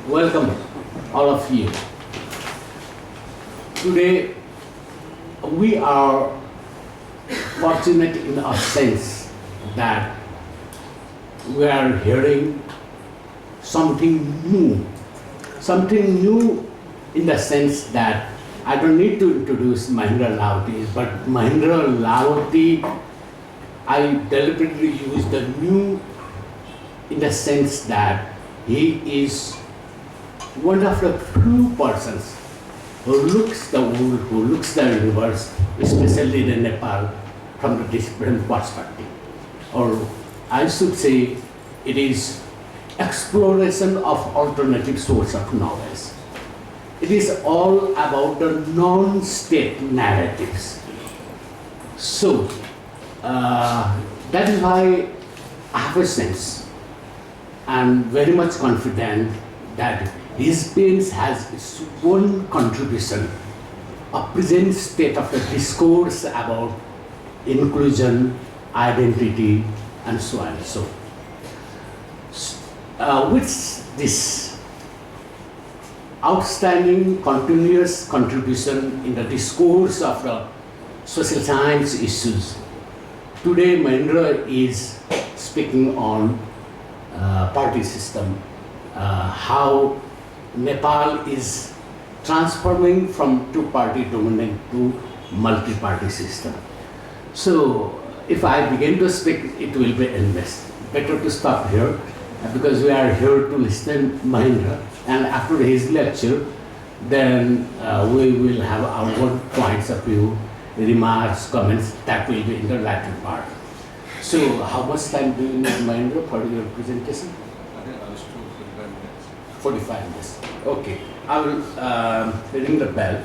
Welcome, all of you. Today, we are fortunate in a sense that we are hearing something new in the sense that I don't need to introduce Mahendra Lawoti, but Mahendra Lawoti, I deliberately use the new in the sense that he is one of the few persons who looks the world, who looks the universe, especially the Nepal, from the different perspective. Or I should say, it is exploration of alternative source of knowledge. It is all about the non-state narratives. So, that is why I have a sense. I'm very much confident that his pains has its own contribution, a present state of the discourse about inclusion, identity, and so on and so. With this outstanding continuous contribution in the discourse of the social science issues, today Mahendra is speaking on party system, how Nepal is transforming from two-party dominant to multi-party system. So, if I begin to speak, it will be endless. Better to stop here, because we are here to listen Mahendra, and after his lecture, then we will have our own points of view, remarks, comments, that will be in the latter part. So, how much time do you need, Mahendra, for your presentation? I think I was told 45 minutes. 45 minutes. Okay. I will ring the bell.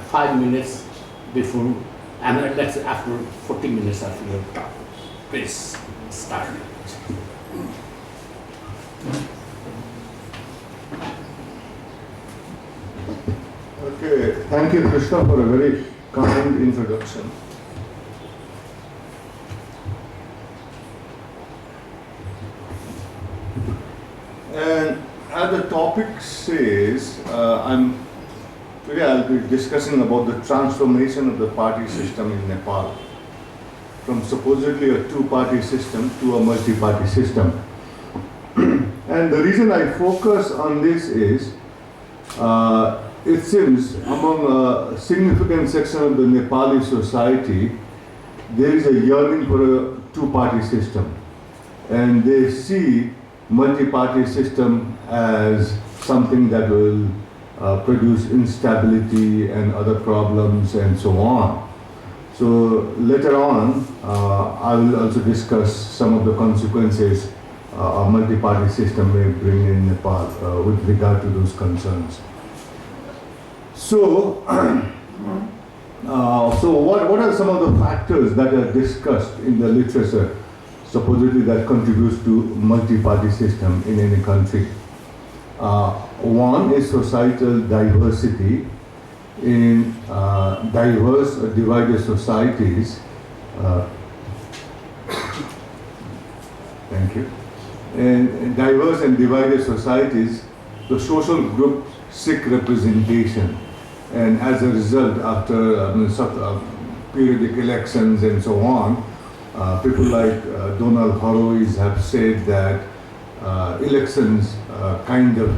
5 minutes before, and let's after 40 minutes of your talk. Please start. Okay, thank you, Krishna, for a very kind introduction. And as the topic says, today I'll be discussing about the transformation of the party system in Nepal from supposedly a two-party system to a multi-party system. And the reason I focus on this is, it seems among a significant section of the Nepali society, there is a yearning for a two-party system. And they see multi-party system as something that will produce instability and other problems and so on. So later on, I will also discuss some of the consequences a multi-party system may bring in Nepal with regard to those concerns. So, what are some of the factors that are discussed in the literature, supposedly that contributes to multi-party system in any country? One is societal diversity. In diverse or divided societies, thank you. In diverse and divided societies, the social groups seek representation, and as a result, after periodic elections and so on, people like Donald Horowitz have said that elections kind of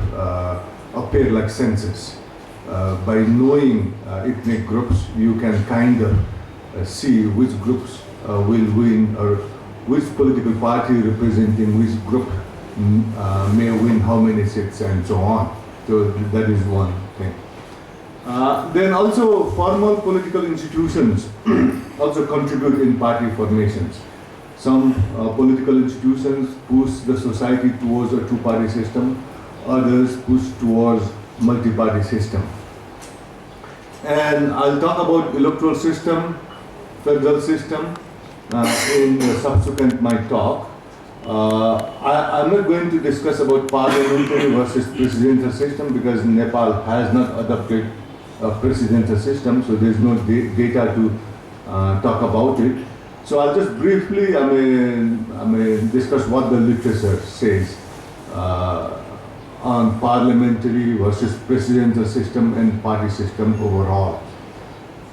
appear like census. By knowing ethnic groups, you can kind of see which groups will win, or which political party representing which group may win how many seats and so on. So that is one thing. Then also formal political institutions also contribute in party formations. Some political institutions push the society towards a two-party system, others push towards multi-party system. And I'll talk about electoral system, federal system in subsequent my talk. I'm not going to discuss about parliamentary versus presidential system because Nepal has not adopted a presidential system, so there's no data to talk about it. So I'll just briefly, discuss what the literature says on parliamentary versus presidential system and party system overall.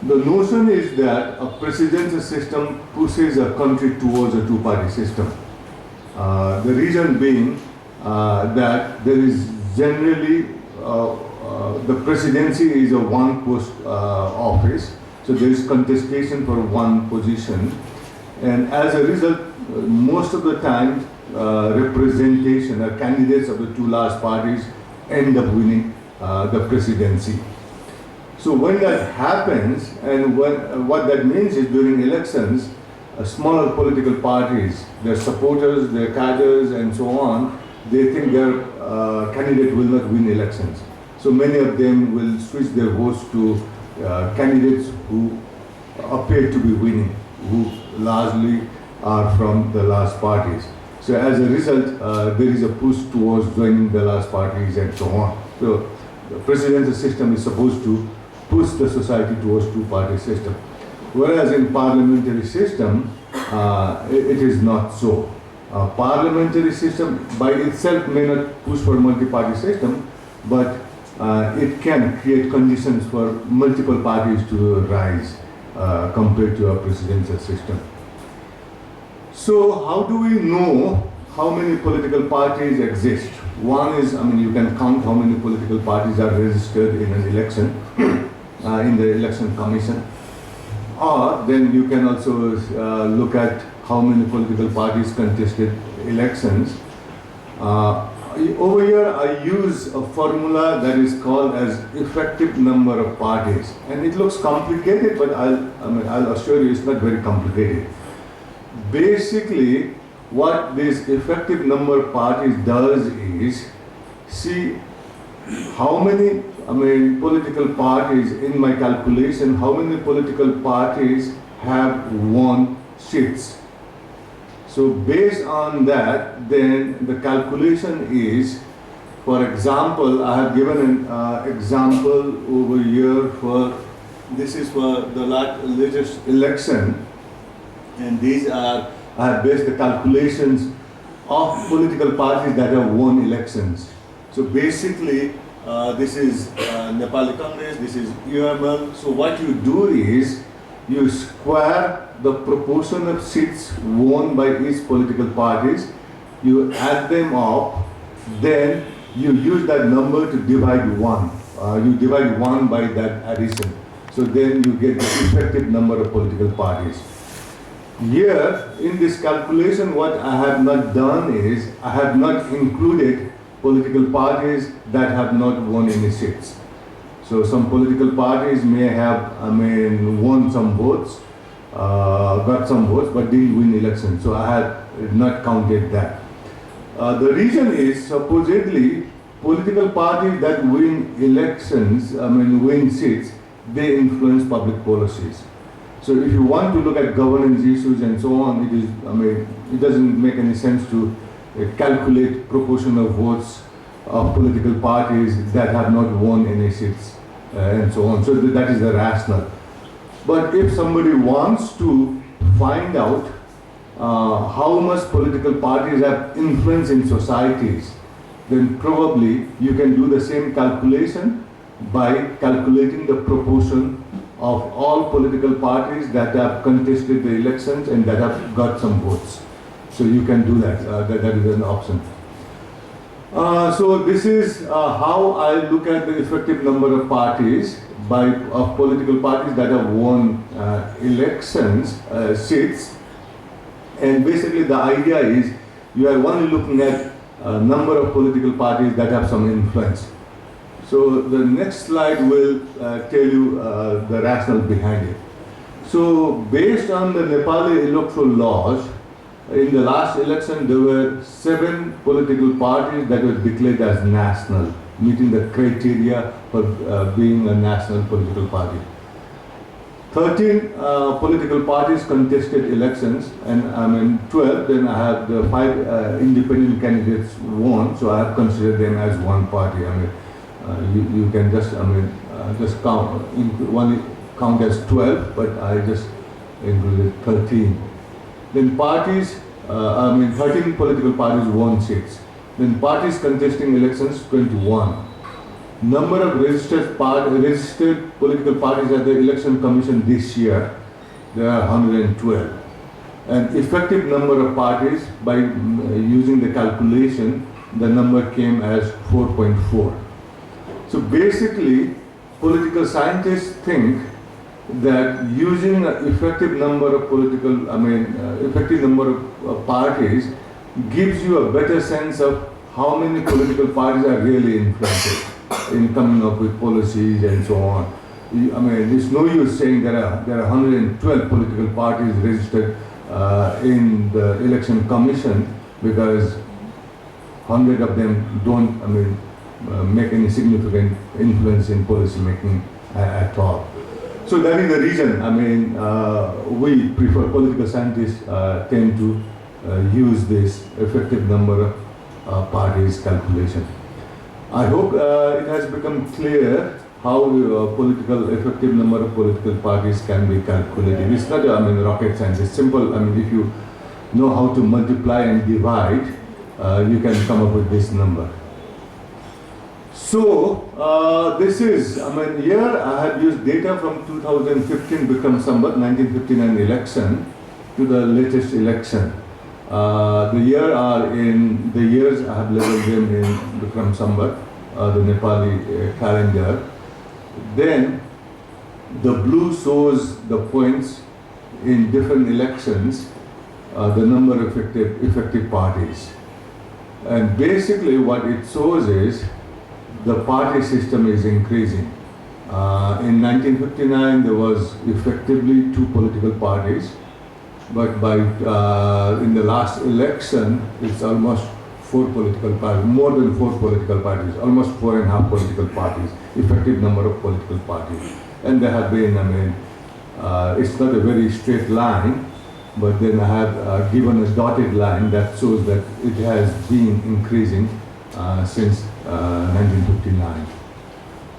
The notion is that a presidential system pushes a country towards a two-party system. The reason being that there is generally the presidency is a one-post office, so there is contestation for one position, and as a result, most of the time, representation or candidates of the two large parties end up winning the presidency. So when that happens, and what that means is during elections, smaller political parties, their supporters, their cadres, and so on, they think their candidate will not win elections. So many of them will switch their votes to candidates who appear to be winning, who largely are from the large parties. So as a result, there is a push towards joining the large parties and so on. So the presidential system is supposed to push the society towards two-party system. Whereas in parliamentary system, it is not so. Parliamentary system by itself may not push for multi-party system, but it can create conditions for multiple parties to rise compared to a presidential system. So how do we know how many political parties exist? One is, you can count how many political parties are registered in an election, in the election commission. Or then you can also look at how many political parties contested elections. Over here I use a formula that is called as effective number of parties. And it looks complicated, but I'll assure you it's not very complicated. Basically, what this effective number of parties does is see how many political parties, in my calculation, how many political parties have won seats. So based on that, then the calculation is, for example, I have given an example over here for, this is for the latest election, and these are, I have based the calculations of political parties that have won elections. So basically, this is Nepali Congress, this is UML. So what you do is, you square the proportion of seats won by each political parties, you add them up, then you use that number to divide 1. You divide 1 by that addition. So then you get the effective number of political parties. Here, in this calculation, what I have not done is, I have not included political parties that have not won any seats. So some political parties may have, won some votes, got some votes, but didn't win elections. So I have not counted that. The reason is, supposedly, political parties that win elections, win seats, they influence public policies. So if you want to look at governance issues and so on, it is, it doesn't make any sense to calculate proportion of votes of political parties that have not won any seats and so on. So that is the rationale. But if somebody wants to find out how much political parties have influence in societies, then probably you can do the same calculation by calculating the proportion of all political parties that have contested the elections and that have got some votes. So you can do that. That is an option. So this is how I look at the effective number of parties of political parties that have won elections, seats. And basically the idea is you are only looking at a number of political parties that have some influence. So the next slide will tell you the rationale behind it. So based on the Nepali electoral laws, in the last election there were 7 political parties that were declared as national, meeting the criteria for being a national political party. 13 political parties contested elections, and 12, then I have the 5 independent candidates won, so I have considered them as one party. You can just, just count, count as 12, but I just included 13. Then parties, 13 political parties won seats. Then parties contesting elections, 21. Number of registered political parties at the election commission this year, there are 112. And effective number of parties, by using the calculation, the number came as 4.4. So basically, political scientists think that using an effective number of effective number of parties gives you a better sense of how many political parties are really influential in coming up with policies and so on. It's no use saying there are 112 political parties registered in the election commission because 100 of them don't make any significant influence in policy making at all. So that is the reason we prefer, political scientists tend to use this effective number of parties calculation. I hope it has become clear how effective number of political parties can be calculated. It's not rocket science, it's simple. If you know how to multiply and divide, you can come up with this number. So this is, here I have used data from 2015 Bikram Sambat 1959 election to the latest election. The years I have labeled them in Bikram Sambat, the Nepali calendar. Then the blue shows the points in different elections, the number of effective parties. And basically what it shows is the party system is increasing. In 1959 there was effectively 2 political parties, but by in the last election it's almost 4 political parties, more than 4 political parties, almost 4.5 political parties, effective number of political parties. And there have been, it's not a very straight line, but then I have given a dotted line that shows that it has been increasing since 1959.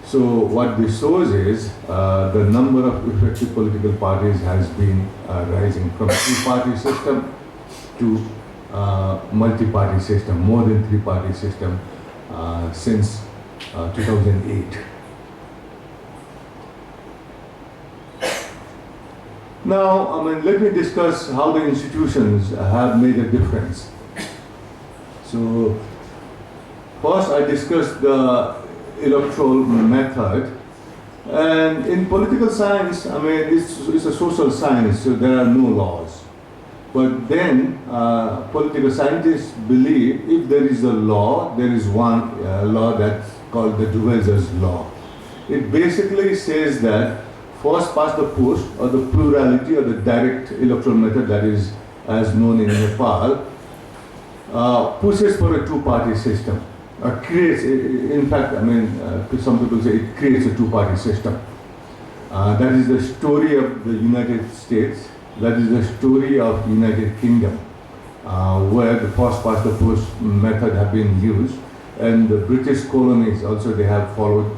So what this shows is the number of effective political parties has been rising from 3-party system to multi-party system, more than 3-party system since 2008. Now, let me discuss how the institutions have made a difference. So, first I discussed the electoral method, and in political science, it's a social science, so there are no laws. But then, political scientists believe if there is a law, there is one law that's called the Duvezer's law. It basically says that first past the post, or the plurality, or the direct electoral method that is as known in Nepal, pushes for a 2-party system. Creates, in fact, some people say it creates a 2-party system. That is the story of the United States. That is the story of United Kingdom, where the first past the post method have been used, and the British colonies also they have followed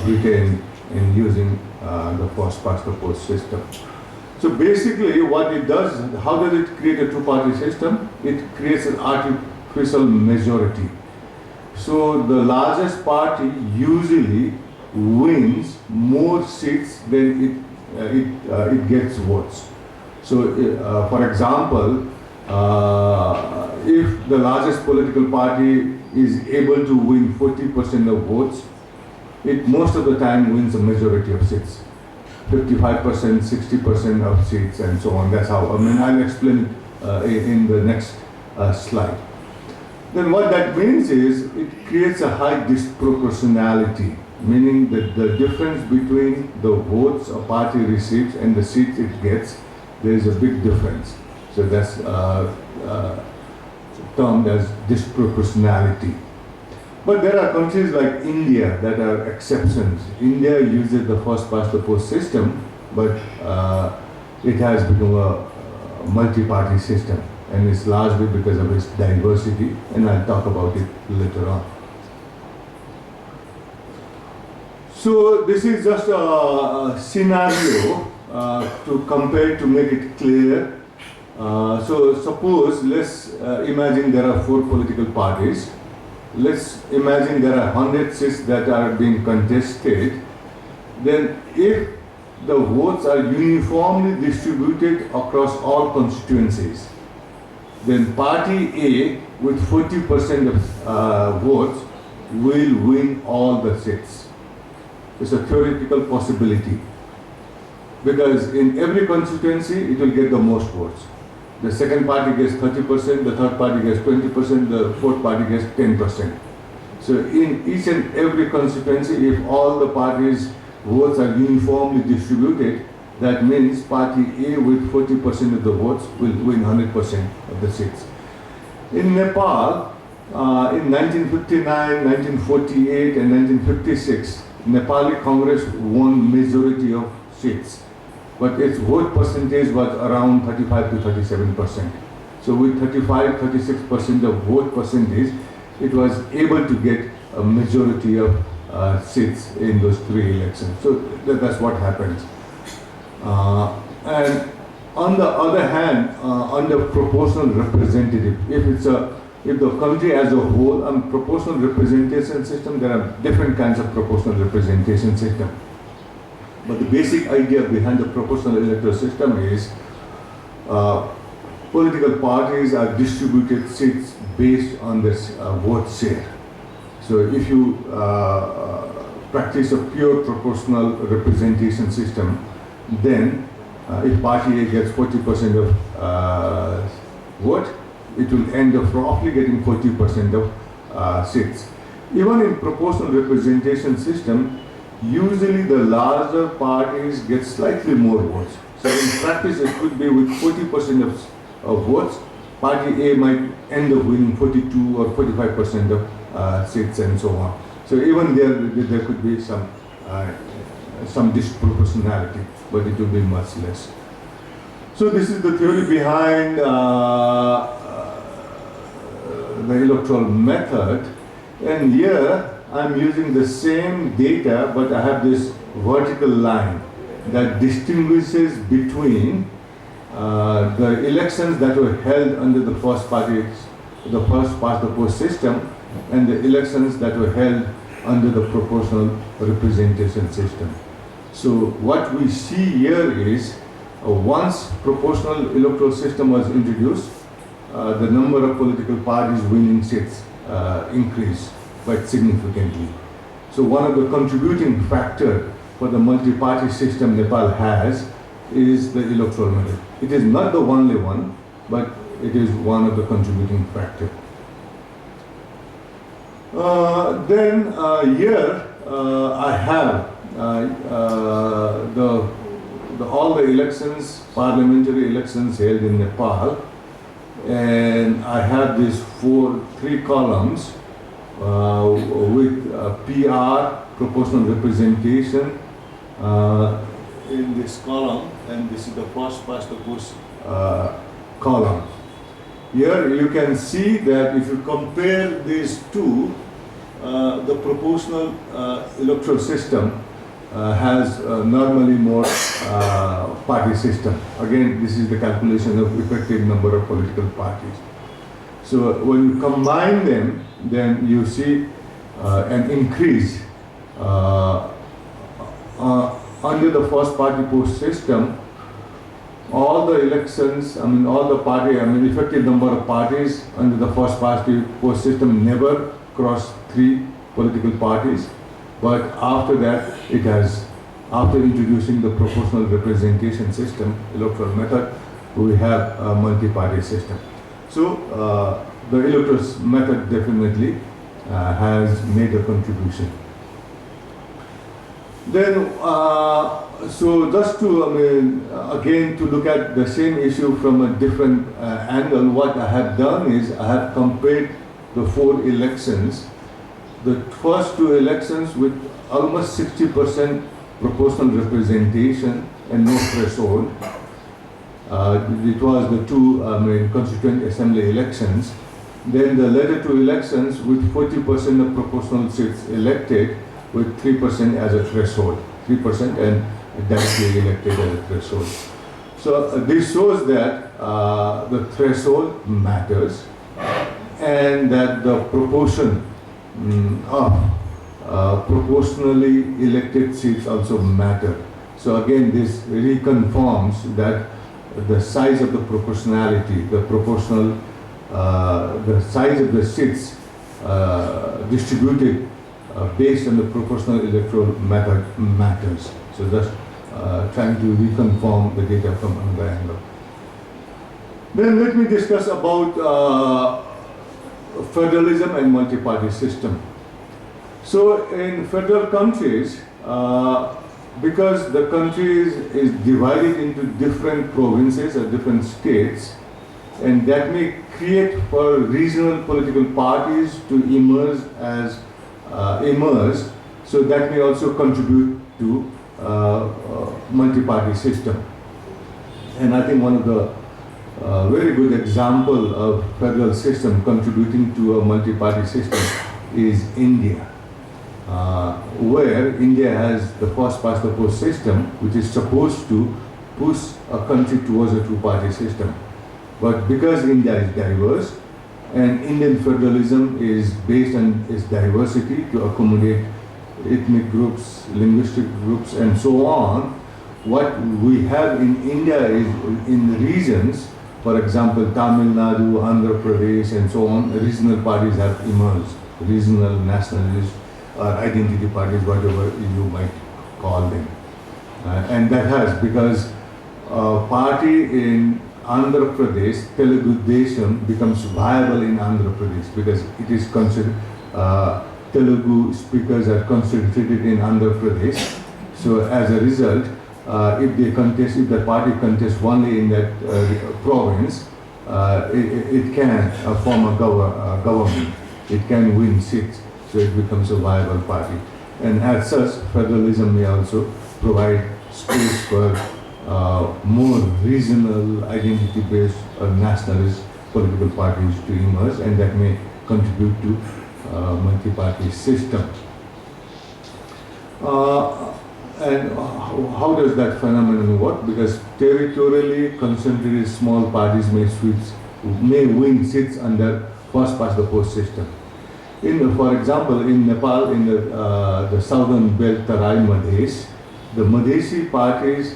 Britain in using the first past the post system. So basically, what it does, how does it create a 2-party system? It creates an artificial majority. So the largest party usually wins more seats than it gets votes. So, for example, if the largest political party is able to win 40% of votes, it most of the time wins a majority of seats, 55%, 60% of seats, and so on. That's how. I'll explain it in the next slide. Then what that means is it creates a high disproportionality, meaning that the difference between the votes a party receives and the seats it gets, there is a big difference. So that's termed as disproportionality. But there are countries like India that are exceptions. India uses the first past the post system, but it has become a multi-party system, and it's largely because of its diversity, and I'll talk about it later on. So this is just a scenario to compare, to make it clear So suppose, let's imagine there are 4 political parties. Let's imagine there are 100 seats that are being contested. Then if the votes are uniformly distributed across all constituencies, then party A with 40% of votes will win all the seats. It's a theoretical possibility, because in every constituency it will get the most votes. The second party gets 30%, the third party gets 20%, the fourth party gets 10%. So in each and every constituency, if all the parties' votes are uniformly distributed, that means party A with 40% of the votes will win 100% of the seats. In Nepal, in 1959, 1948 and 1956, Nepali Congress won majority of seats, but its vote percentage was around 35 to 37%. So with 35-36% of vote percentage, it was able to get a majority of seats in those 3 elections. So that's what happens. And on the other hand, under proportional representative, if the country as a whole, proportional representation system, there are different kinds of proportional representation system. But the basic idea behind the proportional electoral system is political parties are distributed seats based on this vote share. So if you practice a pure proportional representation system, then if party A gets 40% of vote, it will end up roughly getting 40% of seats. Even in proportional representation system, usually the larger parties get slightly more votes. So in practice, it could be with 40% of votes, party A might end up winning 42 or 45% of seats and so on. So even there could be some disproportionality, but it will be much less. So this is the theory behind the electoral method, and here I'm using the same data, but I have this vertical line that distinguishes between the elections that were held under the first past the post system, and the elections that were held under the proportional representation system. So what we see here is once proportional electoral system was introduced, the number of political parties winning seats increased quite significantly. So one of the contributing factor for the multi-party system Nepal has is the electoral method. It is not the only one, but it is one of the contributing factor. Then here I have all the elections, parliamentary elections held in Nepal, and I have these 3 columns with PR, proportional representation, in this column, and this is the first past the post column. Here you can see that if you compare these two, the proportional electoral system has normally more party system. Again, this is the calculation of effective number of political parties. So when you combine them, then you see an increase under the first party post system. All the elections, effective number of parties under the first party post system never crossed 3 political parties. But after that, it has, after introducing the proportional representation system, electoral method, we have a multi-party system. So the electoral method definitely has made a contribution. Then, so just to, again, to look at the same issue from a different angle, what I have done is I have compared the 4 elections, the first 2 elections with almost 60% proportional representation and no threshold. It was the 2 constituent assembly elections. Then the later 2 elections with 40% of proportional seats elected with 3% as a threshold, 3% and directly elected as a threshold. So this shows that the threshold matters, and that the proportion of proportionally elected seats also matter. So again, this reconfirms that the size of the proportionality, the proportional, the size of the seats distributed based on the proportional electoral method matters. So that's trying to reconfirm the data from another angle. Then let me discuss about federalism and multi-party system. So in federal countries, because the country is divided into different provinces or different states, and that may create for regional political parties to emerge, so that may also contribute to multi-party system. And I think one of the very good example of federal system contributing to a multi-party system is India, where India has the first past the post system, which is supposed to push a country towards a two-party system. But because India is diverse, and Indian federalism is based on its diversity to accommodate ethnic groups, linguistic groups, and so on, what we have in India is in regions, for example, Tamil Nadu, Andhra Pradesh, and so on, regional parties have emerged, regional nationalists or identity parties, whatever you might call them. And that has, because a party in Andhra Pradesh, Telugu Desam, becomes viable in Andhra Pradesh because it is considered, Telugu speakers are concentrated in Andhra Pradesh. So as a result, if the party contests only in that province, it can form a government. It can win seats, so it becomes a viable party. And as such, federalism may also provide space for more regional, identity-based or nationalist political parties to emerge, and that may contribute to multi-party system. And how does that phenomenon work? Because territorially concentrated small parties may win seats under first past the post system. For example, in Nepal, in the southern belt Tarai Madhesh, the Madheshi parties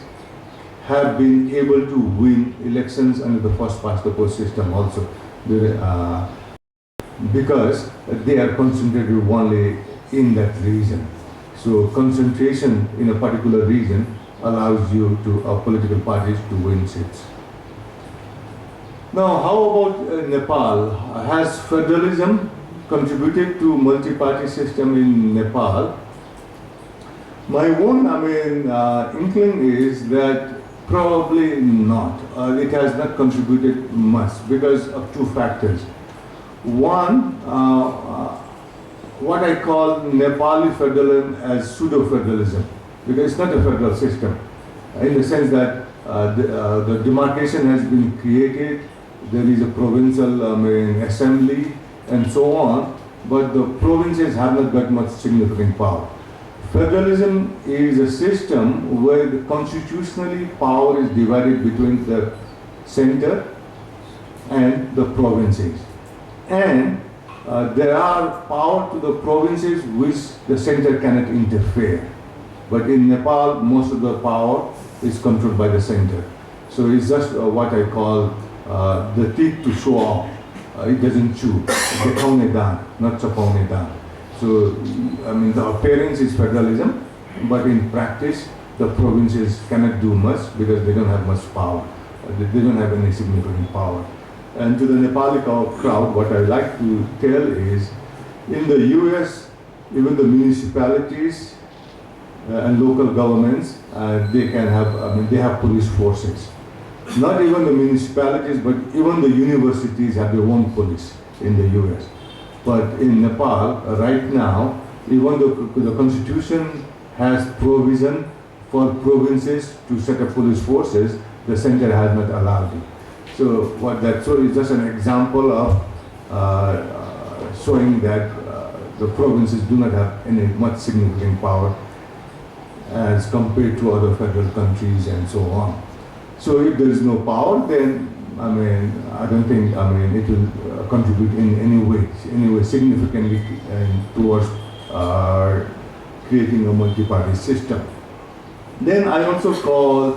have been able to win elections under the first past the post system also, because they are concentrated only in that region. So concentration in a particular region allows you to political parties to win seats. Now, how about Nepal? Has federalism contributed to multi-party system in Nepal? My own, inkling is that probably not. It has not contributed much because of two factors. One, what I call Nepali federalism as pseudo-federalism, because it's not a federal system, in the sense that the demarcation has been created, there is a provincial assembly and so on, but the provinces have not got much significant power. Federalism is a system where the constitutionally power is divided between the center and the provinces. And there are power to the provinces which the center cannot interfere. But in Nepal, most of the power is controlled by the center. So it's just what I call the teeth to show off. It doesn't chew. Dekhane daan, not chapaune daan. So, the appearance is federalism, but in practice, the provinces cannot do much because they don't have much power. They don't have any significant power. And to the Nepali crowd, what I like to tell is, in the US, even the municipalities and local governments, they can have, they have police forces. Not even the municipalities, but even the universities have their own police in the US. But in Nepal, right now, even the constitution has provision for provinces to set up police forces, the center has not allowed it. So it's just an example of showing that the provinces do not have any much significant power as compared to other federal countries and so on. So if there is no power, then I don't think, it will contribute in any way significantly towards creating a multi-party system. Then I also call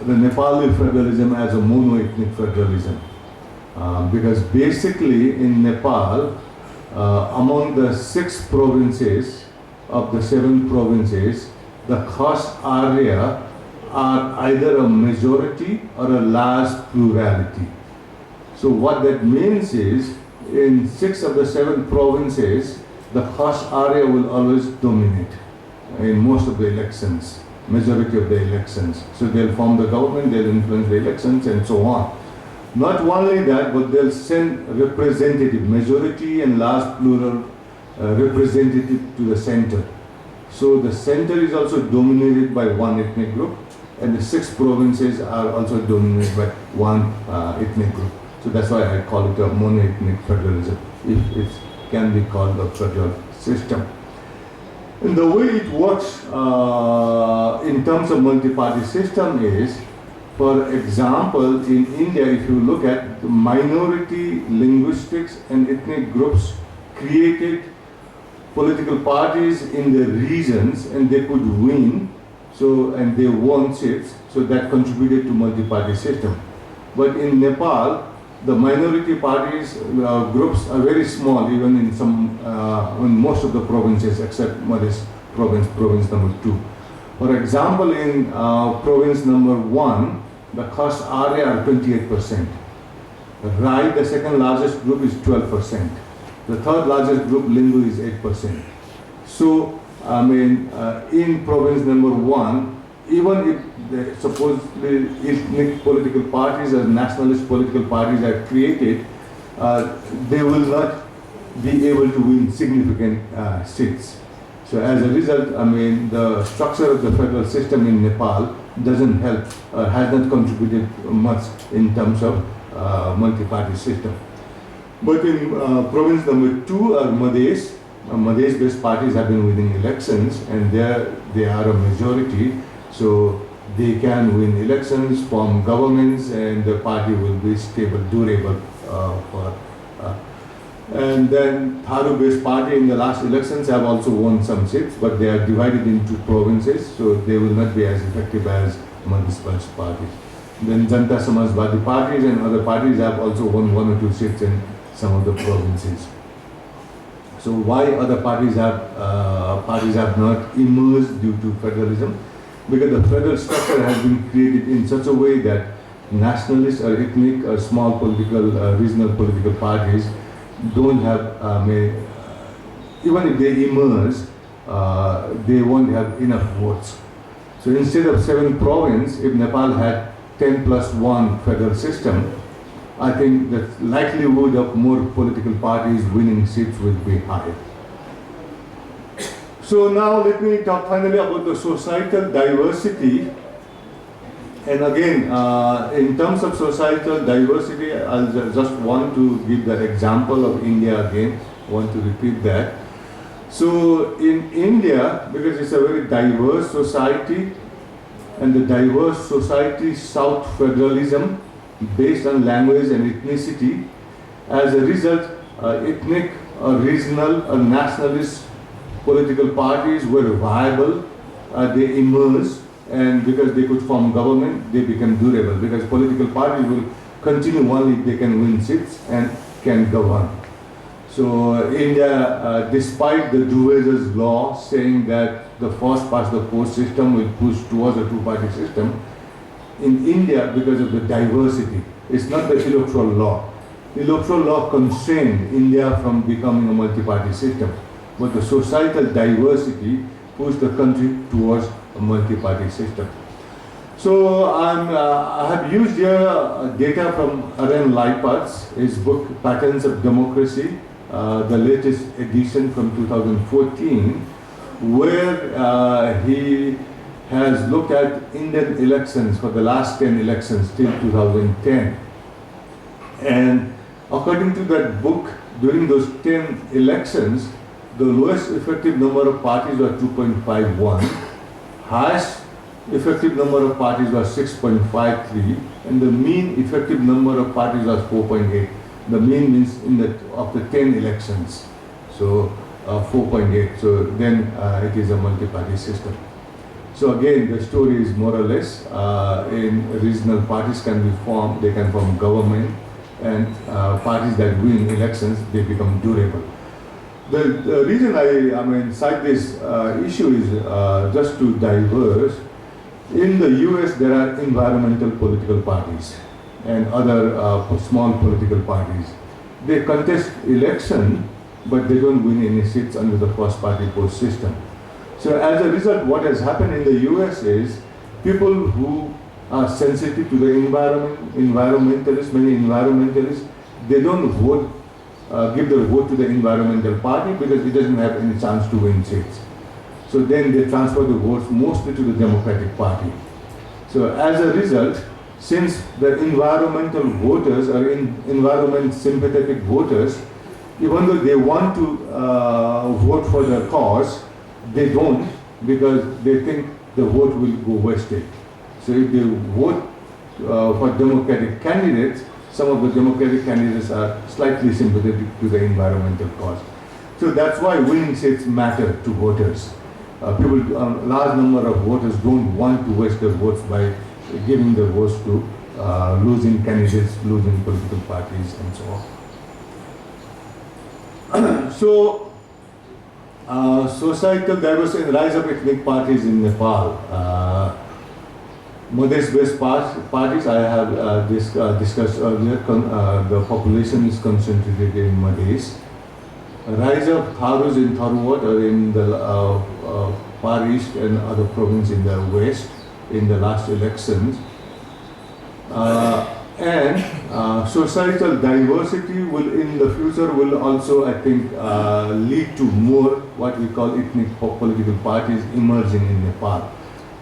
the Nepali federalism as a mono-ethnic federalism. Because basically in Nepal, among the 6 provinces of the 7 provinces, the caste area are either a majority or a large plurality. So what that means is, in 6 of the 7 provinces, the caste area will always dominate in most of the elections, majority of the elections. So they'll form the government, they'll influence the elections and so on. Not only that, but they'll send representative, majority and large plural representative to the center. So the center is also dominated by one ethnic group, and the 6 provinces are also dominated by one ethnic group. So that's why I call it a mono-ethnic federalism, if it can be called a federal system. And the way it works in terms of multi-party system is, for example, in India, if you look at the minority linguistics and ethnic groups created political parties in the regions, and they could win, and they won seats, so that contributed to multi-party system. But in Nepal, the minority parties groups are very small, even in most of the provinces except Madhya province number 2. For example, in province number 1, the caste area are 28%. Rai, the second largest group, is 12%. The third largest group, Lingu, is 8%. So, in province number 1, even if supposedly ethnic political parties or nationalist political parties are created, they will not be able to win significant seats. So as a result, the structure of the federal system in Nepal doesn't help, has not contributed much in terms of multi-party system. But in province number 2, Madhya-based parties have been winning elections, and there they are a majority, so they can win elections, form governments, and the party will be stable, durable and then Tharu-based party in the last elections have also won some seats, but they are divided into provinces, so they will not be as effective as Madhya parties. Then Janta Samajwadi parties and other parties have also won 1 or 2 seats in some of the provinces. So why other parties have not emerged due to federalism? Because the federal structure has been created in such a way that nationalist or ethnic or small political, regional political parties don't have, even if they emerge, they won't have enough votes. So instead of 7 provinces, if Nepal had 10+1 federal system, I think the likelihood of more political parties winning seats will be high. So now let me talk finally about the societal diversity. And again, in terms of societal diversity, I'll just want to give that example of India again. I want to repeat that. So in India, because it's a very diverse society, and the diverse society sought federalism based on language and ethnicity, as a result, ethnic or regional or nationalist political parties were viable, they emerged, and because they could form government, they became durable, because political parties will continue only if they can win seats and can govern. So India, despite the Duvaliers law saying that the first past the post system will push towards a 2-party system, in India, because of the diversity, it's not the electoral law. The electoral law constrained India from becoming a multi-party system, but the societal diversity pushed the country towards a multi-party system. So I have used here data from Aaron Leipert's, his book Patterns of Democracy, the latest edition from 2014, where he has looked at Indian elections for the last 10 elections till 2010. And according to that book, during those 10 elections, the lowest effective number of parties were 2.51. Highest effective number of parties was 6.53, and the mean effective number of parties was 4.8. The mean means of the 10 elections, so 4.8. So then it is a multi-party system. So again, the story is more or less in regional parties can be formed. They can form government, and parties that win elections, they become durable. The reason I cite this issue is just to diverse. In the US, there are environmental political parties and other small political parties. They contest election, but they don't win any seats under the first party post system. So as a result, what has happened in the US is people who are sensitive to the environment, environmentalists, many environmentalists, they don't vote, give their vote to the environmental party because it doesn't have any chance to win seats. So then they transfer the votes mostly to the Democratic Party. So as a result, since the environmental voters are environment sympathetic voters, even though they want to vote for the cause, they don't because they think the vote will go wasted. So if they vote for Democratic candidates, some of the Democratic candidates are slightly sympathetic to the environmental cause. So that's why winning seats matter to voters. Large number of voters don't want to waste their votes by giving their votes to losing candidates, losing political parties, and so on. So, societal diversity and rise of ethnic parties in Nepal. Modest-based parties, I have discussed earlier, the population is concentrated in Madhes. Rise of Tharus in Tharwat or in the Far East and other provinces in the West in the last elections. And societal diversity will in the future will also, I think, lead to more what we call ethnic political parties emerging in Nepal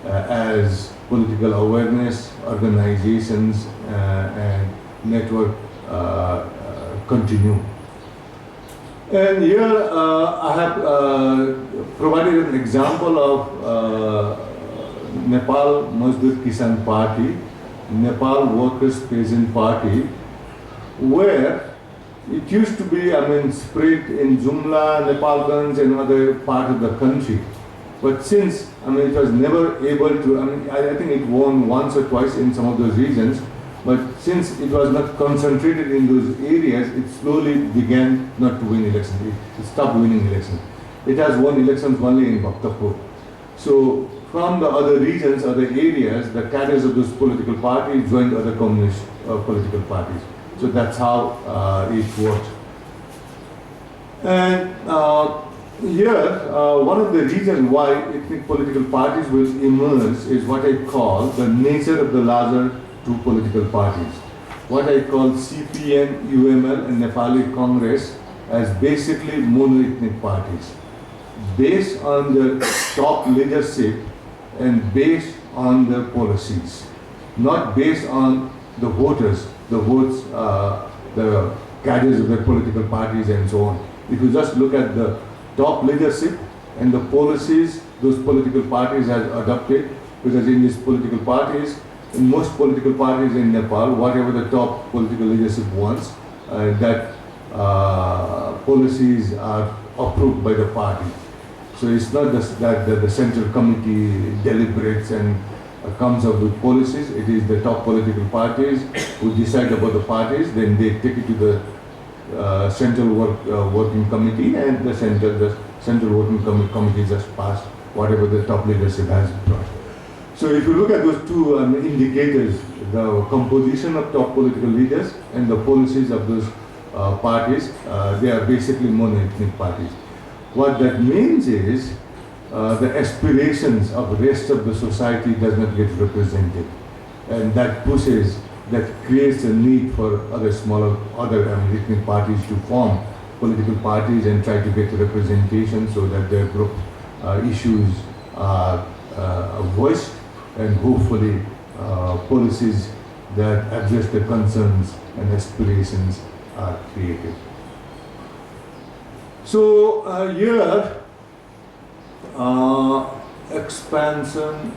as political awareness, organizations and network continue. And here I have provided an example of Nepal Mazdoor Kisan Party, Nepal Workers Peasant Party, where it used to be, spread in Jumla, Nepalganj and other part of the country. But since, it was never able to, I think it won once or twice in some of those regions, but since it was not concentrated in those areas, it slowly began not to win elections. It stopped winning elections. It has won elections only in Bhaktapur. So from the other regions, other areas, the cadres of those political parties joined other communist political parties. So that's how it worked. And here, one of the reasons why ethnic political parties will emerge is what I call the nature of the larger two political parties. What I call CPN, UML and Nepali Congress as basically mono-ethnic parties, based on the top leadership and based on their policies, not based on the voters, the votes, the cadres of the political parties and so on. If you just look at the top leadership and the policies those political parties have adopted, because in these political parties, in most political parties in Nepal, whatever the top political leadership wants, that policies are approved by the party. So it's not just that the central committee deliberates and comes up with policies. It is the top political parties who decide about the parties, then they take it to the central working committee, and the central working committee just pass whatever the top leadership has brought. So if you look at those two indicators, the composition of top political leaders and the policies of those parties, they are basically mono-ethnic parties. What that means is the aspirations of the rest of the society does not get represented, and that creates a need for other smaller, ethnic parties to form political parties and try to get representation so that their group issues are voiced, and hopefully policies that address the concerns and aspirations are created. So here, expansion,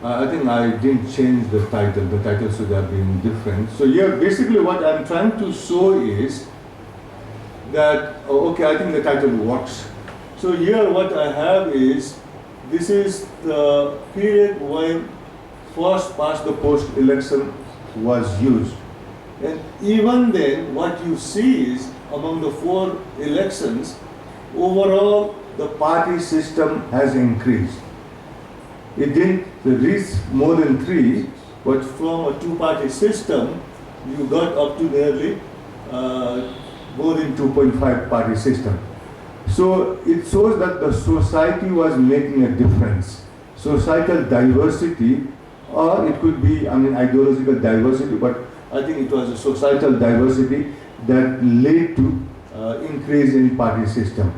I think I didn't change the title. The title should have been different. So here, basically what I'm trying to show is that, okay, I think the title works. So here what I have is, this is the period when first past the post election was used. And even then, what you see is, among the 4 elections, overall the party system has increased. It didn't reach more than 3, but from a 2-party system, you got up to nearly more than 2.5 party system. So it shows that the society was making a difference. Societal diversity, or it could be, ideological diversity, but I think it was a societal diversity that led to increase in party system.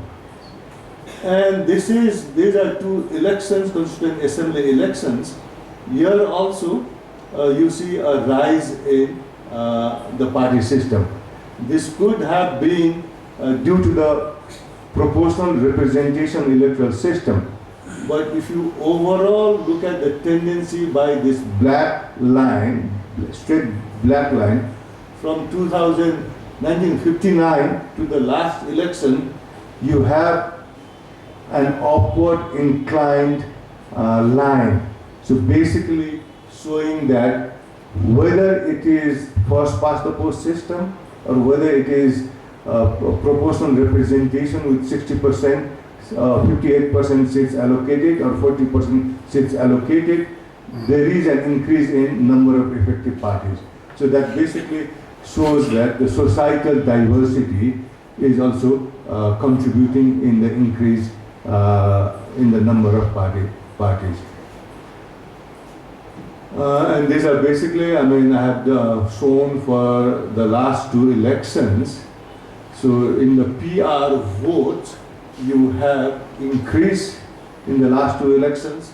And these are 2 elections, Constituent Assembly elections. Here also you see a rise in the party system. This could have been due to the proportional representation electoral system. But if you overall look at the tendency by this black line, straight black line, from 1959 to the last election, you have an upward inclined line. So basically showing that whether it is first past the post system or whether it is proportional representation with 60%, 58% seats allocated or 40% seats allocated, there is an increase in number of effective parties. So that basically shows that the societal diversity is also contributing in the increase in the number of parties. And these are basically, I have shown for the last 2 elections. So in the PR vote, you have increase in the last 2 elections.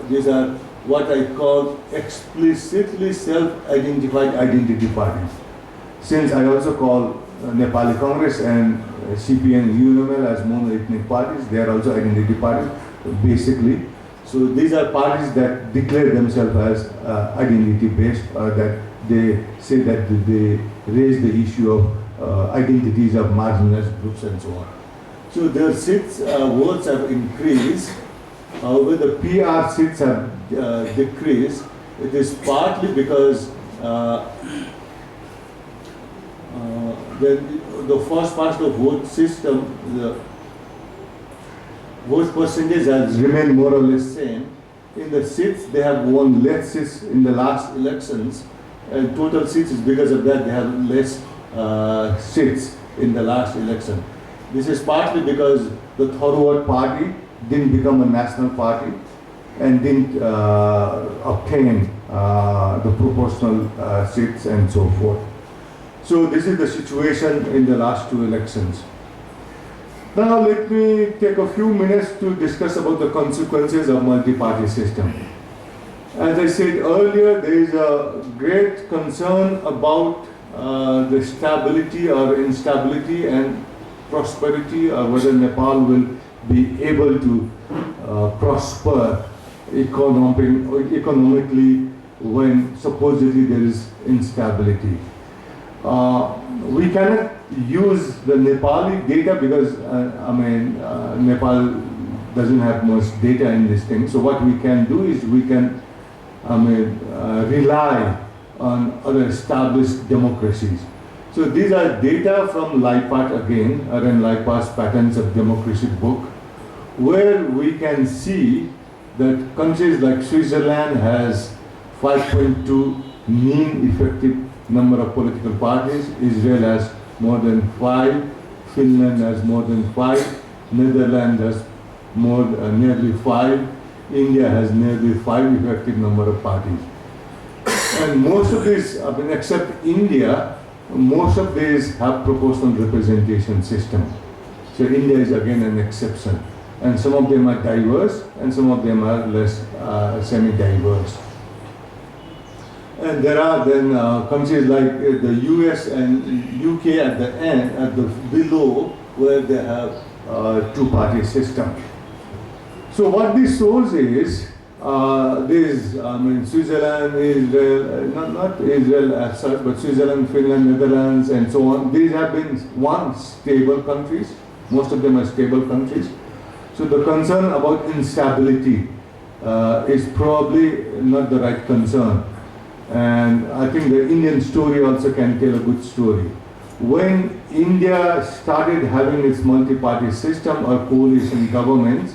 These are what I call explicitly self-identified identity parties. Since I also call Nepali Congress and CPN UNML as mono-ethnic parties, they are also identity parties, basically. So these are parties that declare themselves as identity-based, or that they say that they raise the issue of identities of marginalized groups and so on. So their seats, votes have increased. However, the PR seats have decreased. It is partly because the first past the vote system, the vote percentage has remained more or less same. In the seats, they have won less seats in the last elections, and total seats is because of that they have less seats in the last election. This is partly because the Forward Party didn't become a national party and didn't obtain the proportional seats and so forth. So this is the situation in the last 2 elections. Now let me take a few minutes to discuss about the consequences of multi-party system. As I said earlier, there is a great concern about the stability or instability and prosperity, or whether Nepal will be able to prosper economically when supposedly there is instability. We cannot use the Nepali data because Nepal doesn't have much data in this thing. So what we can do is we can rely on other established democracies. So these are data from Laipat again, Aaron Laipat's Patterns of Democracy book, where we can see that countries like Switzerland has 5.2 mean effective number of political parties, Israel has more than 5, Finland has more than 5, Netherlands has nearly 5, India has nearly 5 effective number of parties. And most of these, except India, most of these have proportional representation system. So India is again an exception. And some of them are diverse and some of them are less semi-diverse. And there are then countries like the US and UK at the end, below, where they have 2-party system. So what this shows is Switzerland, Israel, not Israel as such, but Switzerland, Finland, Netherlands, and so on. These have been stable countries. Most of them are stable countries. So the concern about instability is probably not the right concern. And I think the Indian story also can tell a good story. When India started having its multi-party system or coalition governments,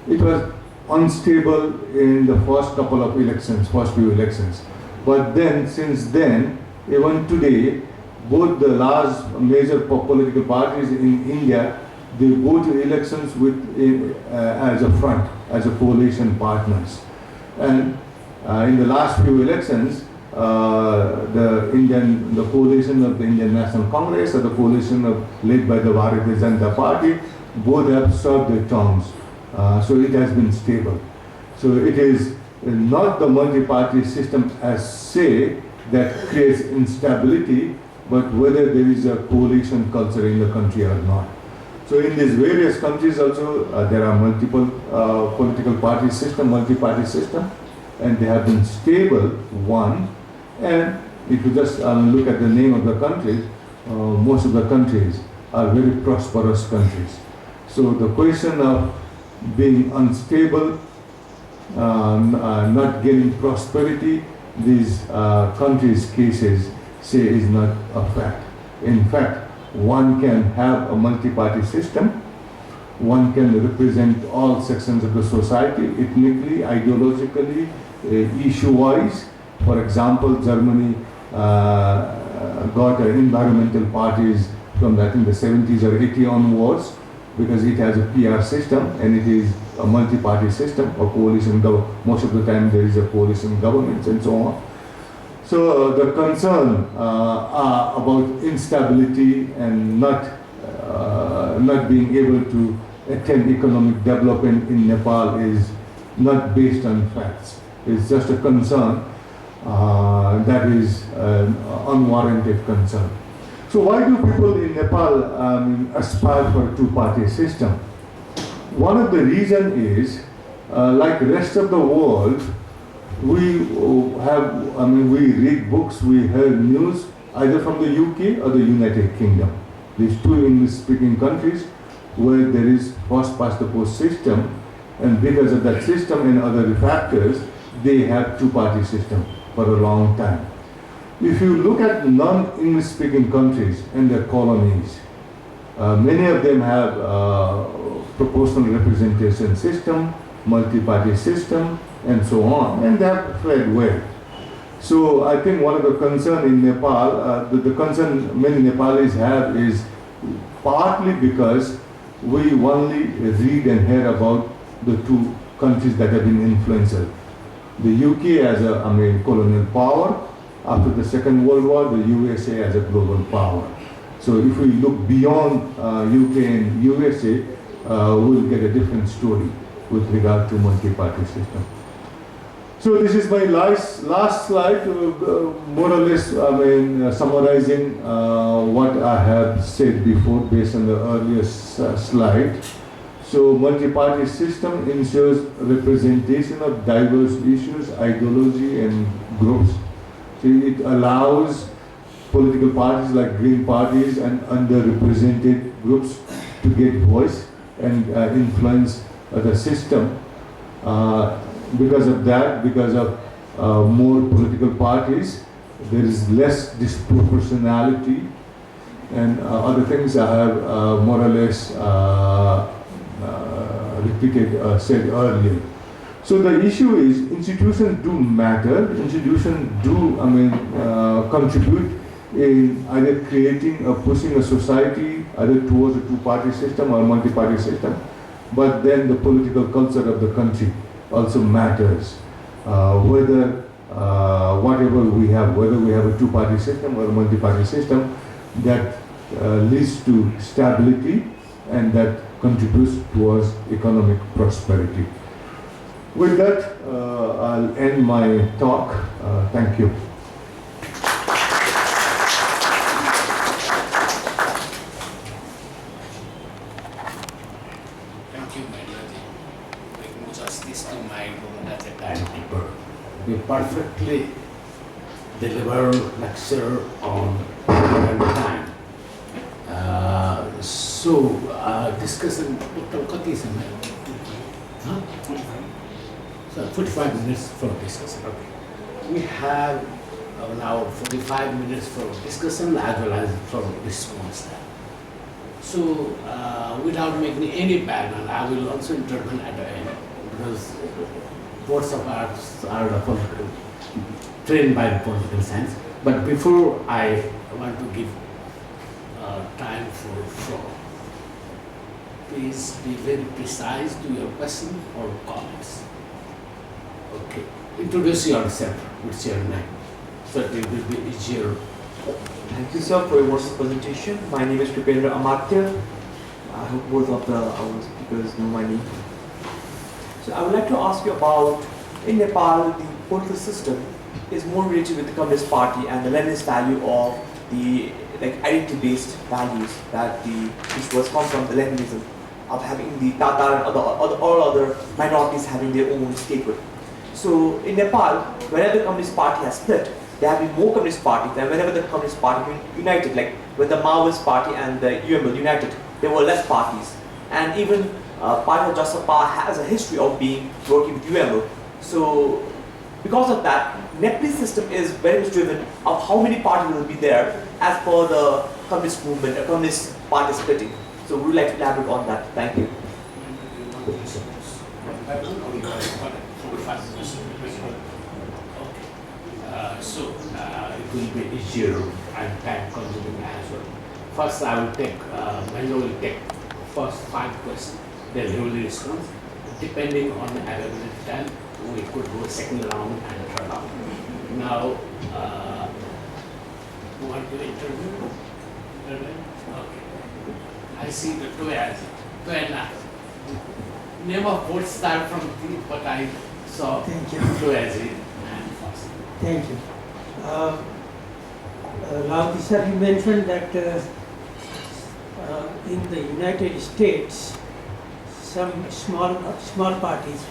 it was unstable in the first couple of elections, first few elections. But then, since then, even today, both the large major political parties in India, they go to elections with as a front, as a coalition partners. And in the last few elections, the coalition of the Indian National Congress or the coalition led by the Bharatiya Janata Party, both have served their terms. So it has been stable. So it is not the multi-party system as say that creates instability, but whether there is a coalition culture in the country or not. So in these various countries also, there are multiple political party system, multi-party system, and they have been stable, one. And if you just look at the name of the countries, most of the countries are very prosperous countries. So the question of being unstable, not gaining prosperity, these countries' cases say is not a fact. In fact, one can have a multi-party system, one can represent all sections of the society, ethnically, ideologically, issue-wise. For example, Germany got environmental parties from I think the 70s or 80s onwards, because it has a PR system and it is a multi-party system, a coalition government. Most of the time there is a coalition government and so on. So the concern about instability and not being able to attain economic development in Nepal is not based on facts. It's just a concern that is an unwarranted concern. So why do people in Nepal aspire for a two-party system? One of the reasons is, like the rest of the world, we read books, we hear news either from the UK or the United Kingdom. These two English-speaking countries where there is first-past-the-post system, and because of that system and other factors, they have two-party system for a long time. If you look at non-English speaking countries and their colonies, many of them have proportional representation system, multi-party system, and so on, and they have fared well. So I think one of the concern in Nepal, the concern many Nepalis have is partly because we only read and hear about the two countries that have been influential. The UK as a colonial power. After the Second World War, the USA as a global power. So if we look beyond UK and USA, we'll get a different story with regard to multi-party system. So this is my last slide, more or less summarizing what I have said before based on the earlier slide. So multi-party system ensures representation of diverse issues, ideology and groups. So it allows political parties like Green parties and underrepresented groups to get voice and influence the system. Because of that, because of more political parties, there is less disproportionality and other things I have more or less said earlier. So the issue is institutions do matter, institutions do contribute in either creating or pushing a society either towards a two-party system or a multi-party system, but then the political culture of the country also matters. Whether whatever we have, whether we have a two-party system or a multi-party system, that leads to stability and that contributes towards economic prosperity. With that, I'll end my talk. Thank you. Thank you, Mahendra. you perfectly deliver lecture on time. Discussion total kati samay? Huh? So 45 minutes for discussion. Okay. We have now 45 minutes for discussion as well as for response. So without making any background, I will also intervene at the end because both of us are trained by political science. But before I want to give time for floor. Please be very precise to your question or comments. Okay. Introduce yourself. What's your name? So it will be easier. Thank you, sir, for your wonderful presentation. My name is Kendra. I hope both of our speakers know my name. So I would like to ask you about, in Nepal, the political system is more related with the Communist Party and the Leninist value of the identity-based values which was come from the Leninism of having the Tatar and all other minorities having their own statehood. So in Nepal, whenever the Communist Party has split, there have been more Communist parties, and whenever the Communist Party united, like when the Maoist Party and the UML united, there were less parties. And even Party of Jasapa has a history of working with UML. So because of that, Nepalese system is very much driven of how many parties will be there as per the communist movement, a communist party splitting. So would you like to elaborate on that? Thank you. It will be easier and time consuming as well. First, I will take, Mahendra will take first 5 questions, then he will respond. Depending on the availability time, we could go second round and third round. Now, you want to interview? Okay. I see the two as name of both start from T, but I saw two as it and first. Thank you. Lawoti sir, you mentioned that in the United States, some small parties,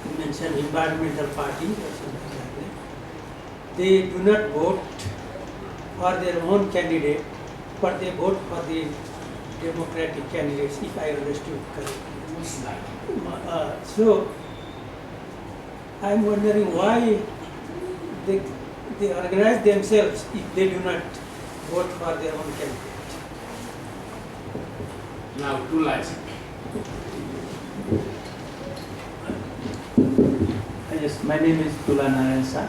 you mentioned environmental parties or something like that, they do not vote for their own candidate, but they vote for the democratic candidates, if I understood correctly. Most likely. So, I'm wondering why they organize themselves if they do not vote for their own candidate. Now, two lies. Yes, my name is Tulana sir.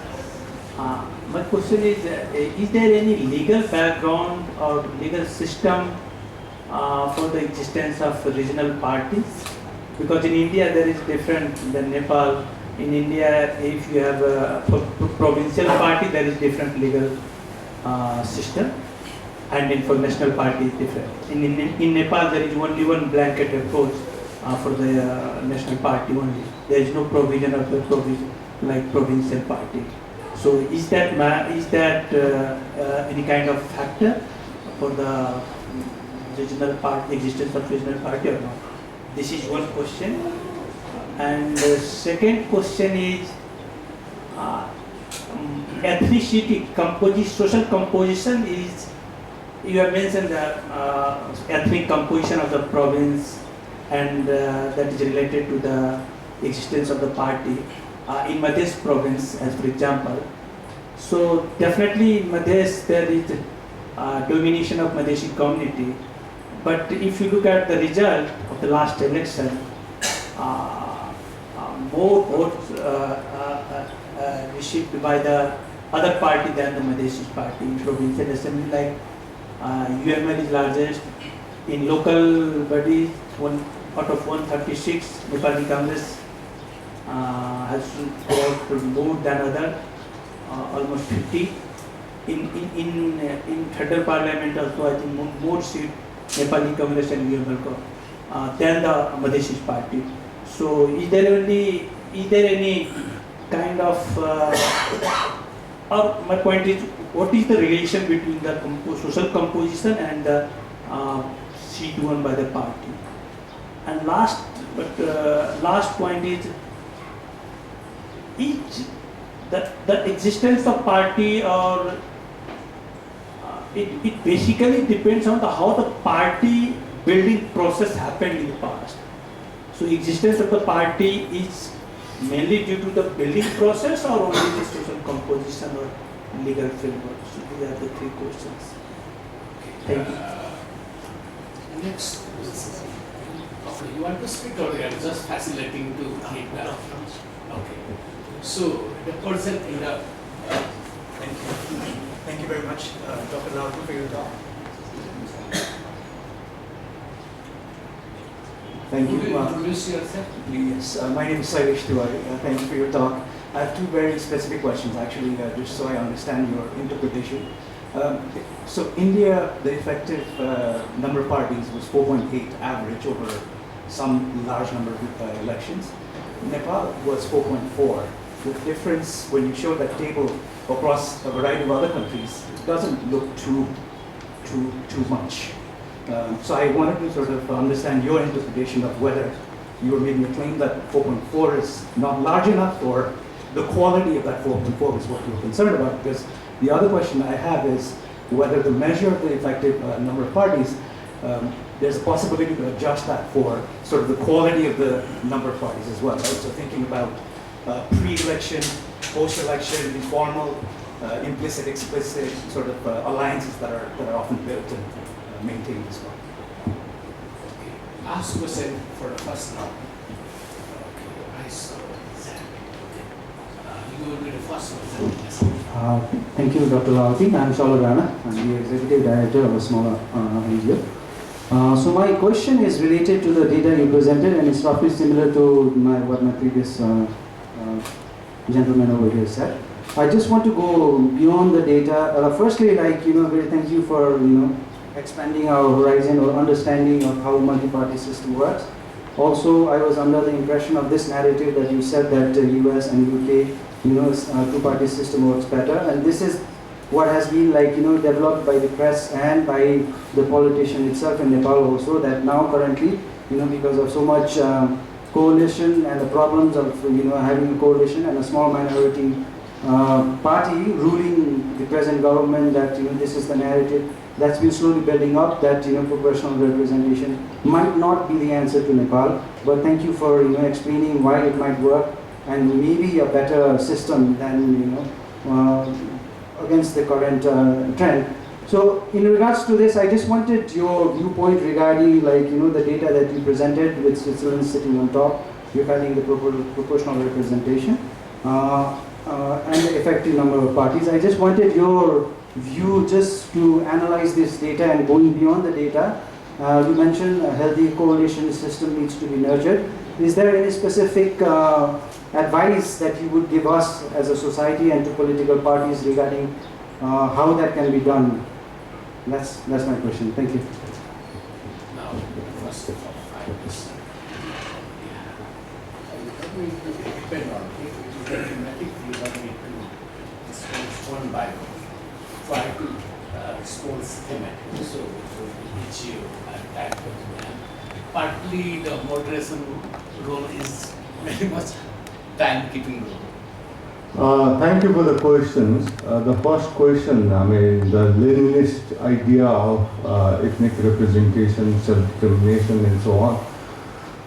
My question is there any legal background or legal system for the existence of regional parties? Because in India there is different than Nepal. In India, if you have a provincial party, there is different legal system, and in for national party is different. In Nepal, there is only one blanket approach for the national party only. There is no provision of the provincial party. So is that any kind of factor for the regional party, existence of regional party or not? This is one question. And the second question is ethnicity, social composition is, you have mentioned the ethnic composition of the province and that is related to the existence of the party in Madhya province, as for example. So definitely in Madhya there is domination of Madhesi community, but if you look at the result of the last election, more votes received by the other party than the Madhesi party in provincial assembly, like UML is largest. In local bodies, 1 out of 136, Nepali Congress has scored more than other, almost 50. In federal parliament also, I think more seats Nepali Congress and UML than the Madhesi party. So is there any kind of, or my point is, what is the relation between the social composition and the seat won by the party? And last point is, each the existence of party or it basically depends on how the party building process happened in the past. So existence of the party is mainly due to the building process or only the social composition or legal framework. So these are the three questions. Thank you. Next. Okay, you want to speak or you are just facilitating to read that? Okay. So the person in the Thank you. Thank you very much, Dr. Lalitpur, for your talk. Thank Could you. you introduce yourself? Yes, my name is Sailesh Tiwari. Thank you for your talk. I have two very specific questions, actually, just so I understand your interpretation. So India, the effective number of parties was 4.8 average over some large number of elections. Nepal was 4.4. The difference, when you show that table across a variety of other countries, it doesn't look too much. So I wanted to sort of understand your interpretation of whether you were making a claim that 4.4 is not large enough, or the quality of that 4.4 is what you're concerned about. Because the other question I have is whether the measure of the effective number of parties, there's a possibility to adjust that for sort of the quality of the number of parties as well, right? So thinking about pre-election, post-election, informal, implicit, explicit sort of alliances that are often built and maintained as well. Okay. Ask question for the first round. Okay. I saw that. Okay. You will be the first one. Yes. Thank you, Dr. Lawoti. I'm Shalom Rana. I'm the Executive Director of a smaller NGO. So my question is related to the data you presented, and it's roughly similar to what my previous gentleman over here said. I just want to go beyond the data. Firstly, thank you for expanding our horizon or understanding of how multi-party system works. Also, I was under the impression of this narrative that you said that the US and UK, two-party system works better, and this is what has been developed by the press and by the politician itself in Nepal also, that now currently, because of so much coalition and the problems of having a coalition and a small minority party ruling the present government, that this is the narrative that's been slowly building up, that proportional representation might not be the answer to Nepal. But thank you for explaining why it might work and maybe a better system than against the current trend. So in regards to this, I just wanted your viewpoint regarding the data that you presented with Switzerland sitting on top regarding the proportional representation and the effective number of parties. I just wanted your view just to analyze this data and going beyond the data. You mentioned a healthy coalition system needs to be nurtured. Is there any specific advice that you would give us as a society and to political parties regarding how that can be done? That's my question. Thank you. Now, first of all, 5%. It will depend on it. It is automatic. You don't need to respond one by one. Try to respond schematically. So each you attack them. Partly the moderation role is very much time-keeping role. Thank you for the questions. The first question, the Leninist idea of ethnic representation, self-determination, and so on.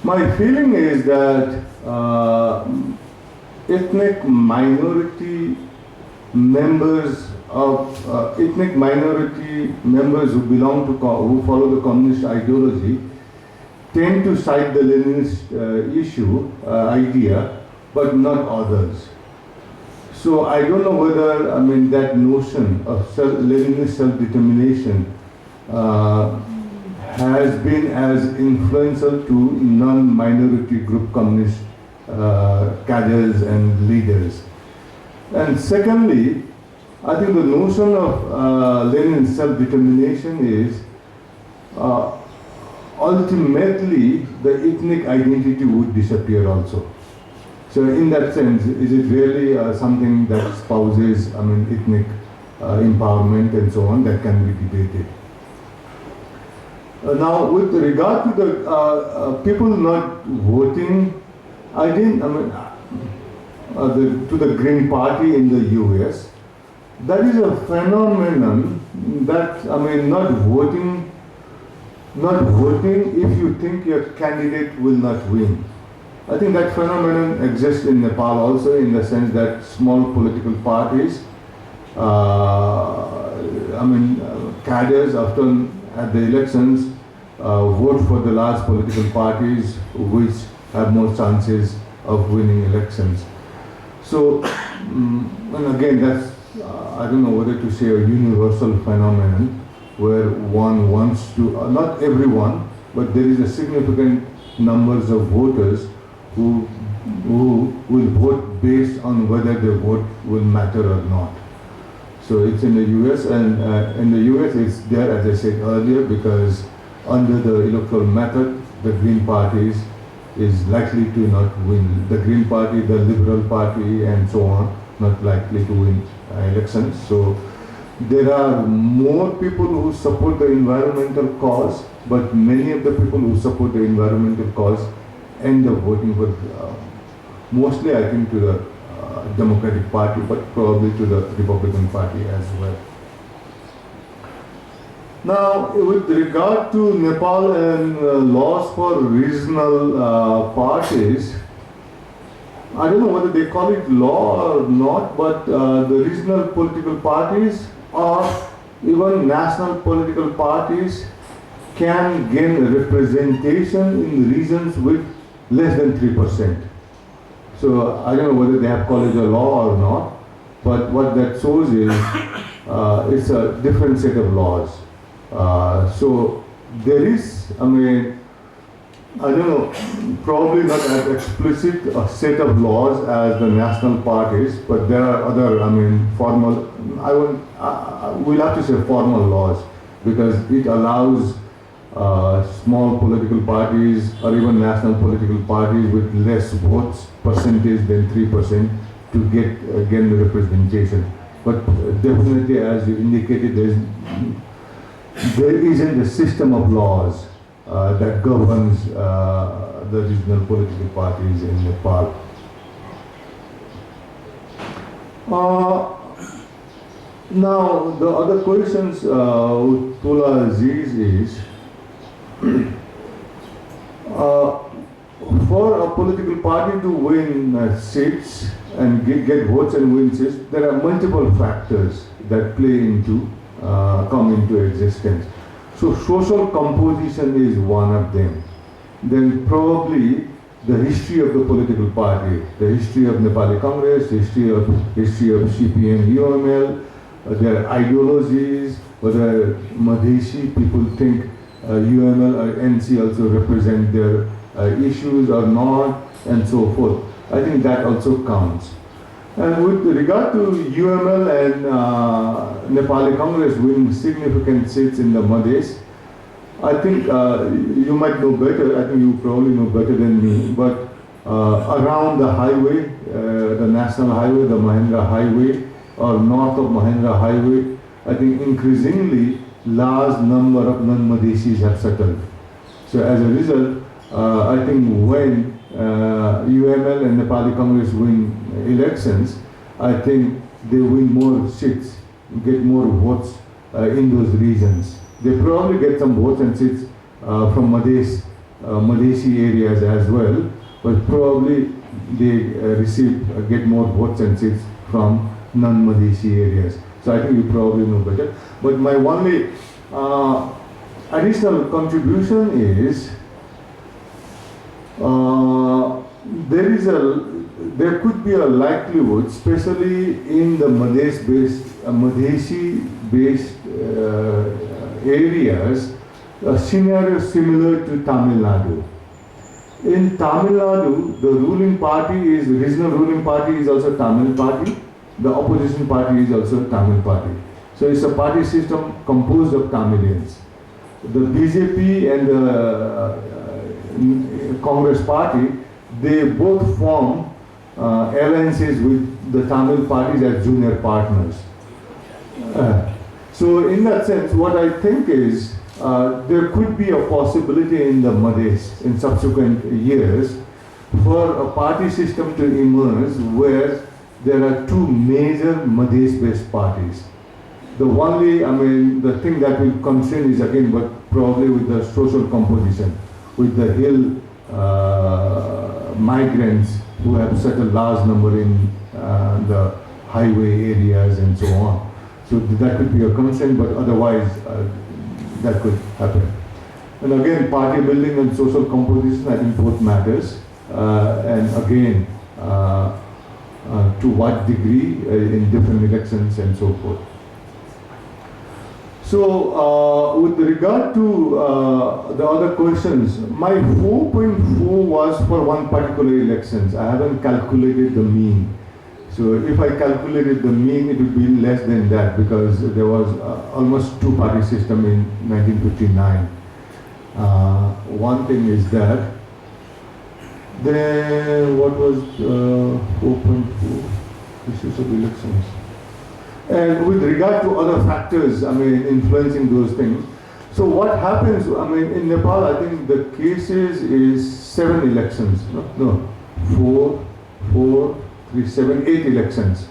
My feeling is that ethnic minority members who belong to who follow the communist ideology tend to cite the Leninist idea, but not others. So I don't know whether that notion of Leninist self-determination has been as influential to non-minority group communist cadres and leaders. And secondly, I think the notion of Lenin self-determination is ultimately the ethnic identity would disappear also. So in that sense, is it really something that espouses ethnic empowerment and so on that can be debated? Now, with regard to the people not voting, to the Green Party in the US. That is a phenomenon that, I mean, not voting if you think your candidate will not win. I think that phenomenon exists in Nepal also, in the sense that small political parties, cadres often at the elections vote for the large political parties which have more chances of winning elections. So, and again, that's, I don't know whether to say a universal phenomenon where one wants to, not everyone, but there is a significant numbers of voters who will vote based on whether their vote will matter or not. So it's in the US, and in the US it's there, as I said earlier, because under the electoral method, the Green Parties is likely to not win. The Green Party, the Liberal Party, and so on, not likely to win elections. So there are more people who support the environmental cause, but many of the people who support the environmental cause end up voting for, mostly I think to the Democratic Party, but probably to the Republican Party as well. Now, with regard to Nepal and laws for regional parties, I don't know whether they call it law or not, but the regional political parties or even national political parties can gain representation in regions with less than 3%. So I don't know whether they have called it a law or not, but what that shows is it's a different set of laws. So there is, I mean, I don't know, probably not as explicit a set of laws as the national parties, but there are other, I mean, formal, we'll have to say formal laws, because it allows small political parties or even national political parties with less votes percentage than 3% to get again the representation. But definitely, as you indicated, there isn't a system of laws that governs the regional political parties in Nepal. Now, the other questions Tula Aziz is, for a political party to win seats and get votes and win seats, there are multiple factors that come into existence. So social composition is one of them. Then probably the history of the political party, the history of Nepali Congress, history of CPM, UML, their ideologies, whether Madheshi people think UML or NC also represent their issues or not, and so forth. I think that also counts. And with regard to UML and Nepali Congress winning significant seats in the Madhesh, I think you might know better, I think you probably know better than me, but around the highway, the national highway, the Mahendra Highway, or north of Mahendra Highway, I think increasingly large number of non-Madheshis have settled. So as a result, I think when UML and Nepali Congress win elections, I think they win more seats, get more votes in those regions. They probably get some votes and seats from Madheshi areas as well, but probably they get more votes and seats from non-Madheshi areas. So I think you probably know better. But my only additional contribution is there could be a likelihood, especially in the Madheshi-based areas, a scenario similar to Tamil Nadu. In Tamil Nadu, the regional ruling party is also Tamil party. The opposition party is also Tamil party. So it's a party system composed of Tamilians. The BJP and the Congress party, they both form alliances with the Tamil parties as junior partners. So in that sense, what I think is there could be a possibility in the Madhesh in subsequent years for a party system to emerge where there are two major Madhesh-based parties. The only, I mean, the thing that will constrain is again, but probably with the social composition, with the hill migrants who have such a large number in the highway areas and so on. So that could be a concern, but otherwise that could happen. And again, party building and social composition, I think both matters. And again, to what degree in different elections and so forth. So, with regard to the other questions, my 4.4 was for one particular elections. I haven't calculated the mean. So, if I calculated the mean, it would be less than that because there was almost two-party system in 1959. One thing is that. Then, what was 4.4 issues of elections? And with regard to other factors, I mean, influencing those things. So what happens, I mean, in Nepal, I think the cases is 7 elections. No, 4, 3, 7, 8 elections.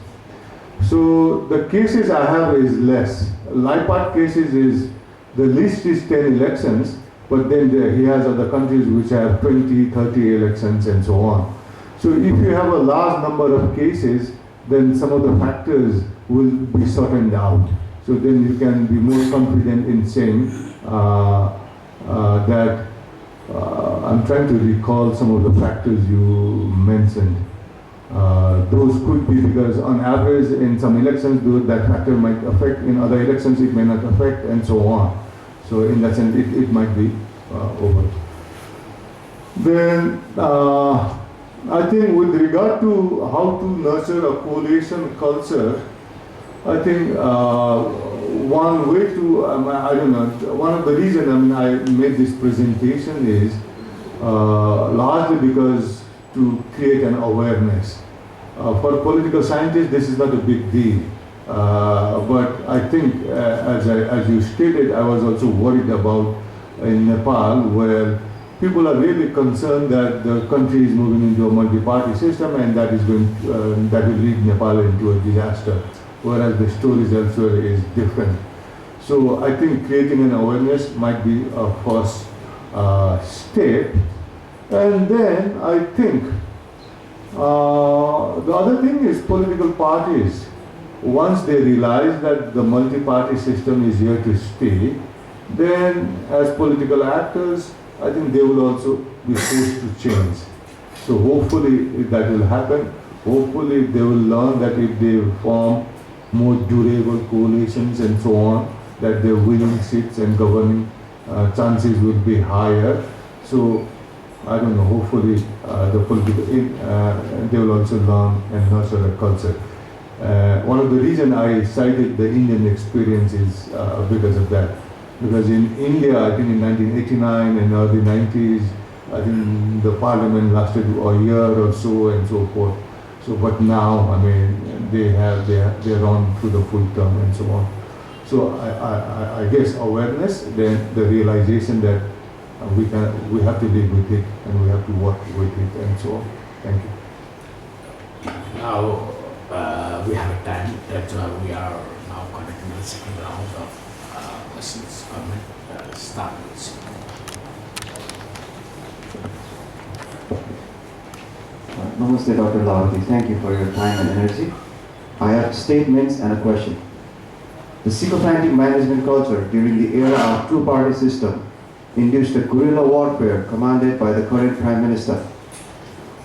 So the cases I have is less. Lalitpur cases is, the list is 10 elections, but then he has other countries which have 20, 30 elections and so on. So if you have a large number of cases, then some of the factors will be sorted out. So then you can be more confident in saying that I'm trying to recall some of the factors you mentioned. Those could be because on average in some elections that factor might affect, in other elections it may not affect and so on. So in that sense it might be over. Then I think with regard to how to nurture a coalition culture, I think one way to, I don't know, one of the reasons I made this presentation is largely because to create an awareness. For political scientists, this is not a big deal. But I think, as you stated, I was also worried about in Nepal, where people are really concerned that the country is moving into a multi-party system and that is going that will lead Nepal into a disaster, whereas the stories elsewhere is different. So I think creating an awareness might be a first step, and then I think the other thing is political parties. Once they realize that the multi-party system is here to stay, then as political actors, I think they will also be forced to change. So hopefully that will happen. Hopefully they will learn that if they form more durable coalitions and so on, that their winning seats and governing chances will be higher. So I don't know, hopefully the political, they will also learn and nurture a culture. One of the reasons I cited the Indian experience is because of that. Because in India, I think in 1989 and early 90s, I think the parliament lasted a year or so and so forth. So, but now, I mean, they're on through the full term and so on. So I guess awareness, then the realization that we have to live with it and we have to work with it and so on. Thank you. Now we have a time, that's why we are now conducting the second round of questions, comment, start with. Namaste, Dr. Lawoti. Thank you for your time and energy. I have statements and a question. The sycophantic management culture during the era of two-party system induced a guerrilla warfare commanded by the current Prime Minister.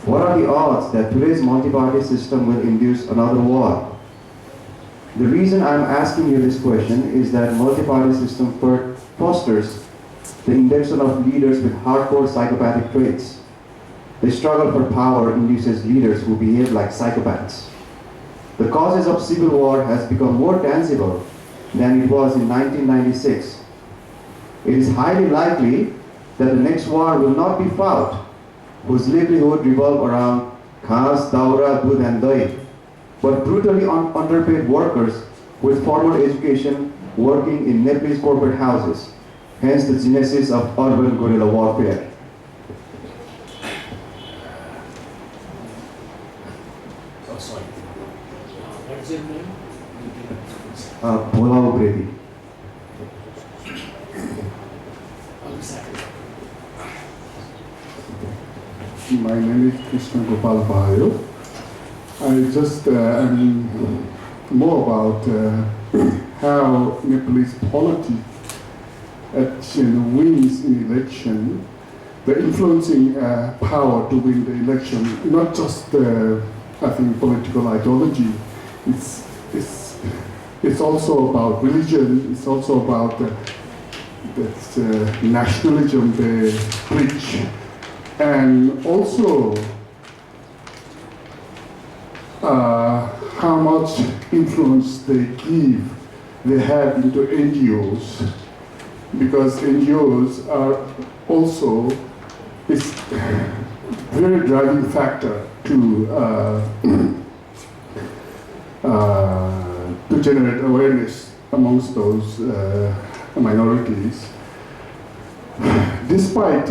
What are the odds that today's multi-party system will induce another war? The reason I'm asking you this question is that multi-party system fosters the induction of leaders with hardcore psychopathic traits. The struggle for power induces leaders who behave like psychopaths. The causes of civil war has become more tangible than it was in 1996. It is highly likely that the next war will not be fought, whose livelihood revolve around khas, daura, dudh and dahi, but brutally underpaid workers with formal education working in Nepalese corporate houses, hence the genesis of urban guerrilla warfare. Bhola Upreti. My name is Krishna Gopal Bayo. I just, more about how Nepalese polity wins in election, the influencing power to win the election, not just I think political ideology. It's also about religion. It's also about that nationalism they preach, and also how much influence they have into NGOs, because NGOs are also is very driving factor to generate awareness amongst those minorities. Despite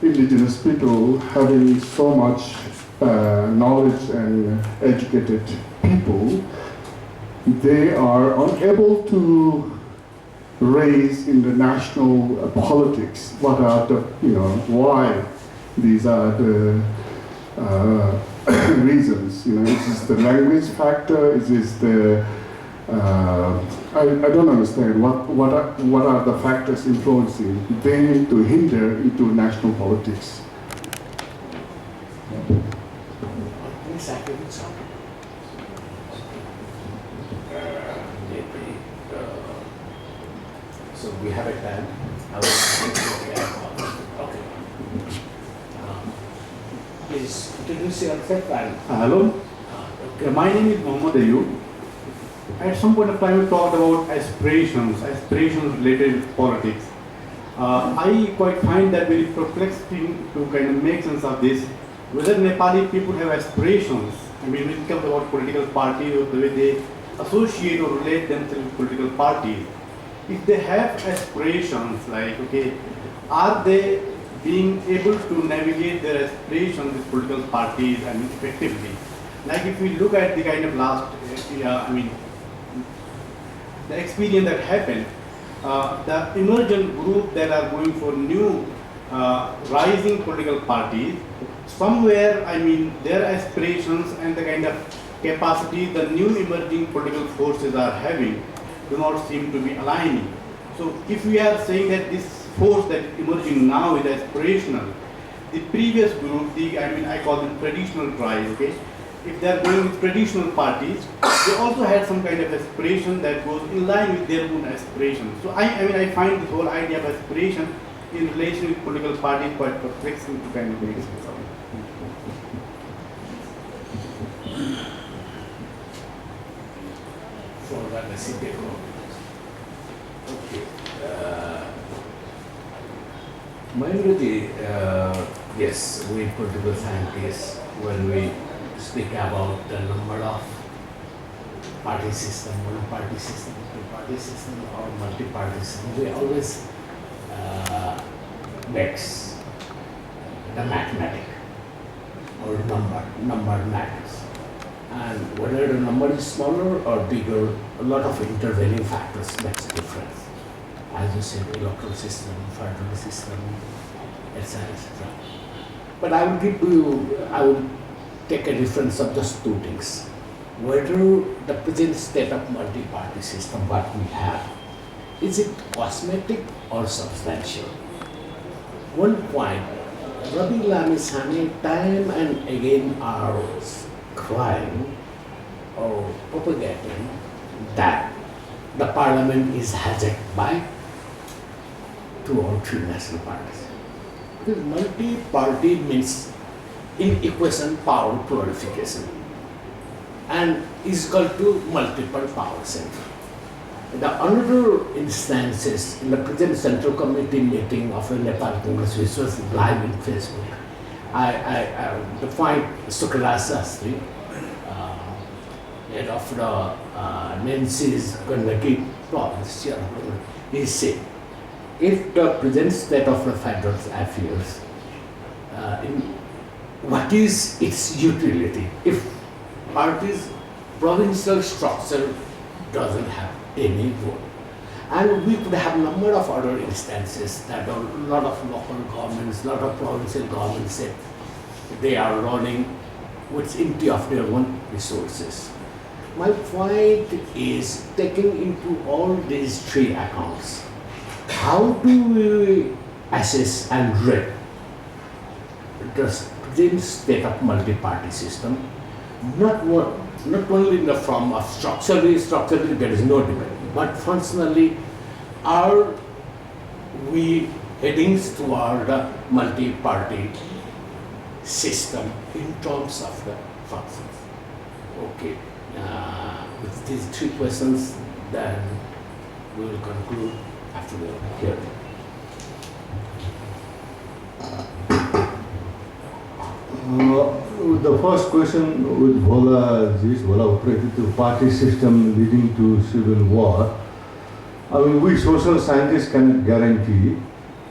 indigenous people having so much knowledge and educated people, they are unable to raise in the national politics what are the, why these are the reasons. Is this the language factor? Is this the I don't understand what are the factors influencing them to hinder into national politics. So we have a plan. Okay. Please introduce yourself and Hello. Okay, my name is Mohammed Ayub. At some point of time, we talked about aspirations related with politics. I quite find that very perplexing to kind of make sense of this. Whether Nepali people have aspirations, when it comes about political parties or the way they associate or relate themselves with political parties, if they have aspirations, like, okay, are they being able to navigate their aspirations with political parties, effectively? Like if we look at the kind of last, the experience that happened, the emergent group that are going for new rising political parties, somewhere, their aspirations and the kind of capacity the new emerging political forces are having do not seem to be aligning. So if we are saying that this force that is emerging now is aspirational, the previous group, I call them traditional tribes, okay? If they are going with traditional parties, they also had some kind of aspiration that goes in line with their own aspirations. So I find this whole idea of aspiration in relation with political parties quite perplexing to kind of make sense of. For that, I see. Okay. Mahendra, yes, we political scientists, when we speak about the number of party system, one-party system, two-party system, or multi-party system, we always mix the mathematic or number matters. And whether the number is smaller or bigger, a lot of intervening factors makes a difference. As you said, electoral system, federal system, etc., etc. But I would take a difference of just two things. Whether the present state of multi-party system, what we have, is it cosmetic or substantial? One point, Rabi Lamisani time and again are crying or propagating that the parliament is hijacked by 2 or 3 national parties. Because multi-party means in equation power glorification and is equal to multiple power center. The another instances in the present Central Committee meeting of the Nepal Congress, which was live in Facebook, I find Sukrala Sastri, head of the Nancy's Gandaki province, he said, if the present state of the federal affairs, what is its utility if parties' provincial structure doesn't have any vote. And we could have a number of other instances that a lot of local governments, a lot of provincial governments said they are running what's empty of their own resources. My point is taking into all these three accounts, how do we assess and rate the present state of multi-party system? Not only in the form of structurally there is no debate, but functionally, are we heading toward a multi-party system in terms of the functions? Okay, with these three questions, then we will conclude after the hearing. The first question with Bhola operated to party system leading to civil war. I mean, we social scientists cannot guarantee,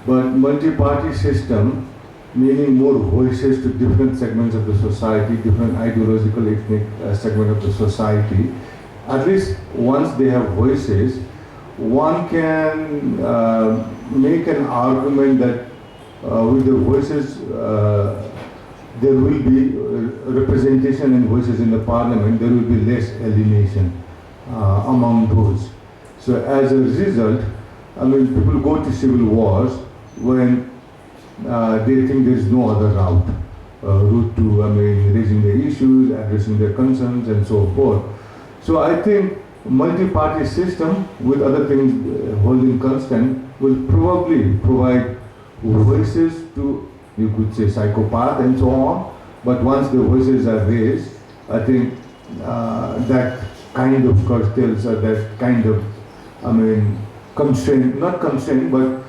but multi-party system, meaning more voices to different segments of the society, different ideological, ethnic segment of the society. At least once they have voices, one can make an argument that with the voices, there will be representation and voices in the parliament, there will be less alienation among those. So as a result, I mean, people go to civil wars when they think there is no other route to, I mean, raising the issues, addressing their concerns and so forth. So I think multi-party system with other things holding constant will probably provide voices to, you could say, psychopath and so on, but once the voices are raised, I think that kind of curtails or that kind of, I mean, constraint, not constraint, but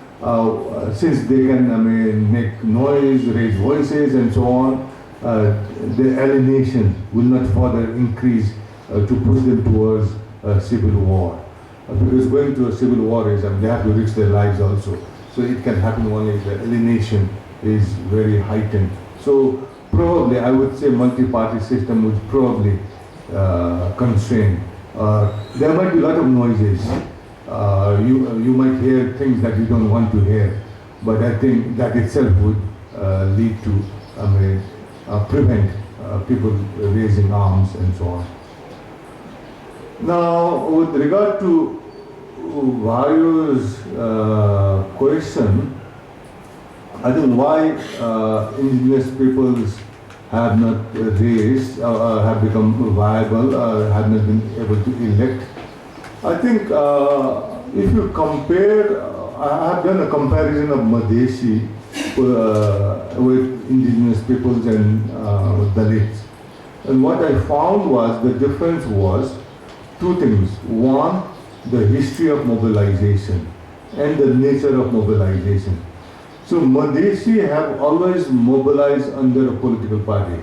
since they can, I mean, make noise, raise voices and so on, the alienation will not further increase to push them towards civil war. Because going to a civil war is, I mean, they have to risk their lives also. So it can happen only if the alienation is very heightened. So probably I would say multi-party system would probably constrain. There might be a lot of noises. You might hear things that you don't want to hear, but I think that itself would lead to, I mean, prevent people raising arms and so on. Now, with regard to Vario's question, I think why indigenous peoples have not raised, have become viable, have not been able to elect. I think if you compare, I have done a comparison of Madhesi with indigenous peoples and Dalits. And what I found was the difference was two things. One, the history of mobilization and the nature of mobilization. So Madhesi have always mobilized under a political party,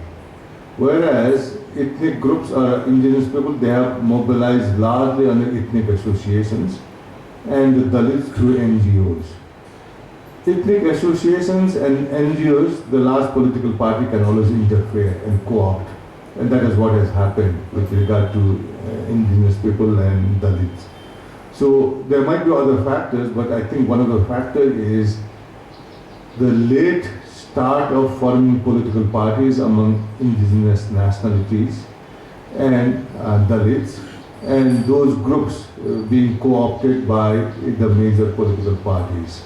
whereas ethnic groups or indigenous people, they have mobilized largely under ethnic associations and the Dalits through NGOs. Ethnic associations and NGOs, the large political party can always interfere and co-opt, and that is what has happened with regard to indigenous people and Dalits. So there might be other factors, but I think one of the factors is the late start of forming political parties among indigenous nationalities and Dalits, and those groups being co-opted by the major political parties.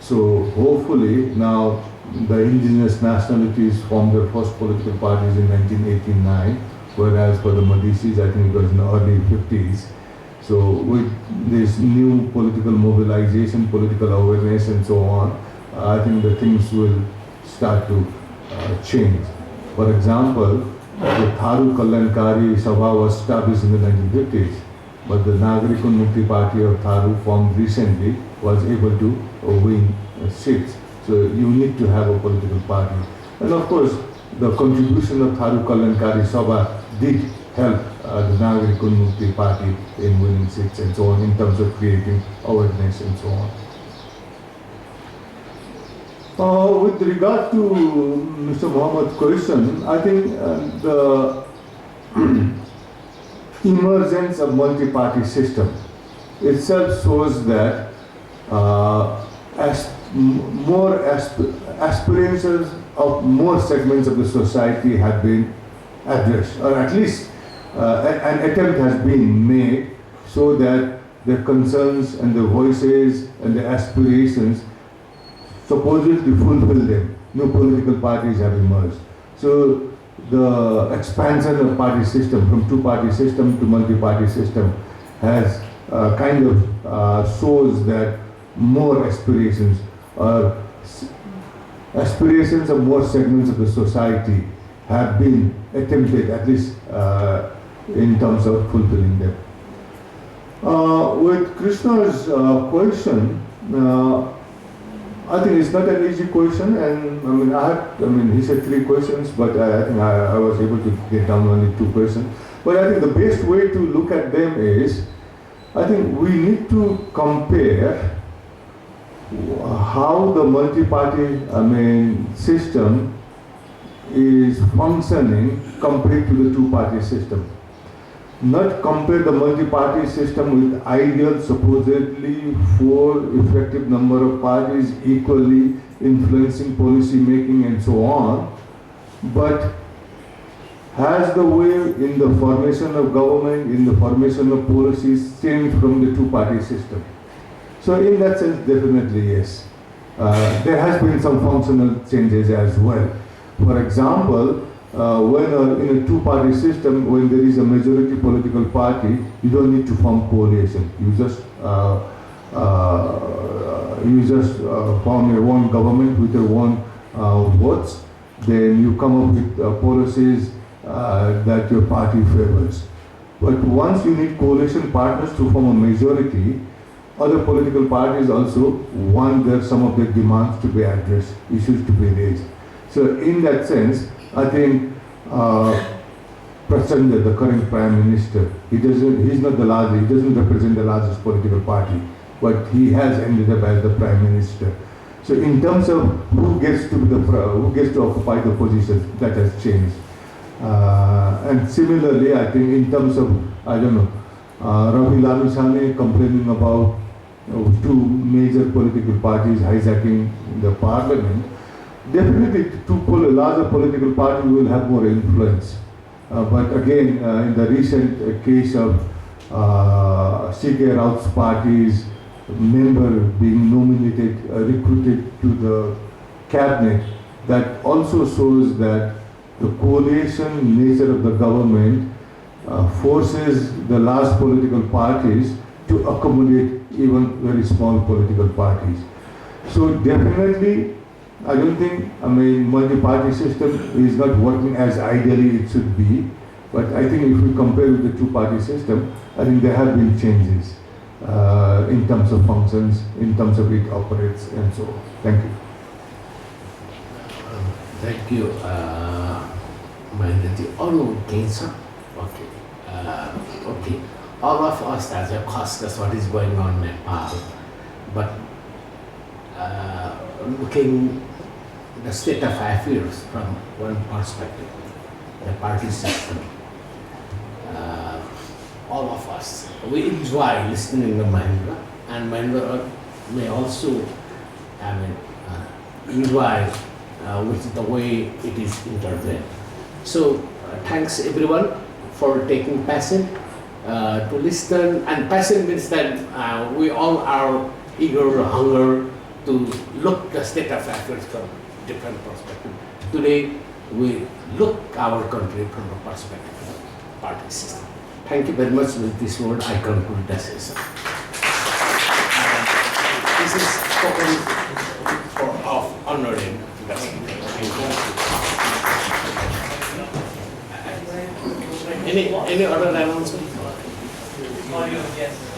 So hopefully now the indigenous nationalities formed their first political parties in 1989, whereas for the Madhesis, I think it was in the early 50s. So with this new political mobilization, political awareness and so on, I think the things will start to change. For example, the Tharu Kallankari Sabha was established in the 1950s, but the Nagarik Unnati Party of Tharu formed recently was able to win seats. So you need to have a political party. And of course, the contribution of Tharu Kallankari Sabha did help the Nagarik Unnati Party in winning seats and so on, in terms of creating awareness and so on. With regard to Mr. Mohammad's question, I think the emergence of multi-party system itself shows that aspirations of more segments of the society have been addressed, or at least an attempt has been made so that the concerns and the voices and the aspirations supposedly fulfill them. New political parties have emerged. So the expansion of party system from two-party system to multi-party system has kind of shows that more aspirations or aspirations of more segments of the society have been attempted, at least in terms of fulfilling them. With Krishna's question, I think it's not an easy question, and he said 3 questions, but I think I was able to get down only 2 questions. But I think the best way to look at them is, I think we need to compare how the multi-party system is functioning compared to the two-party system. Not compare the multi-party system with ideal supposedly 4 effective number of parties equally influencing policy making and so on, but has the way in the formation of government, in the formation of policies changed from the two-party system. So in that sense, definitely yes. There has been some functional changes as well. For example, when in a two-party system, when there is a majority political party, you don't need to form coalition. You just form a one government with a one votes. Then you come up with policies that your party favors. But once you need coalition partners to form a majority, other political parties also want some of their demands to be addressed, issues to be raised. So in that sense, I think Prachanda, the current Prime Minister, he's not the largest, he doesn't represent the largest political party, but he has ended up as the Prime Minister. So in terms of who gets to occupy the position, that has changed. And similarly, I think in terms of, Ravi Lamisane complaining about 2 major political parties hijacking the parliament, definitely 2 larger political parties will have more influence. But again, in the recent case of C.K. Raut's party's member being nominated, recruited to the cabinet, that also shows that the coalition nature of the government forces the large political parties to accommodate even very small political parties. So definitely, I don't think, multi-party system is not working as ideally it should be, but I think if we compare with the two-party system, I think there have been changes in terms of functions, in terms of it operates, and so on. Thank you. Thank you, Mahendra. Oh, okay, sir. Okay. Okay. All of us as a discuss what is going on in Nepal, but looking the state of affairs from one perspective, the party system. All of us, we enjoy listening to Mahendra, and Mahendra may also, enjoy with the way it is interpreted. So thanks everyone for taking passion to listen, and passion means that we all are eager, hunger to look the state of affairs from different perspective. Today we look our country from the perspective of party system. Thank you very much. With this word, I conclude the session. This is spoken of honoring the Any other announcement? Yes.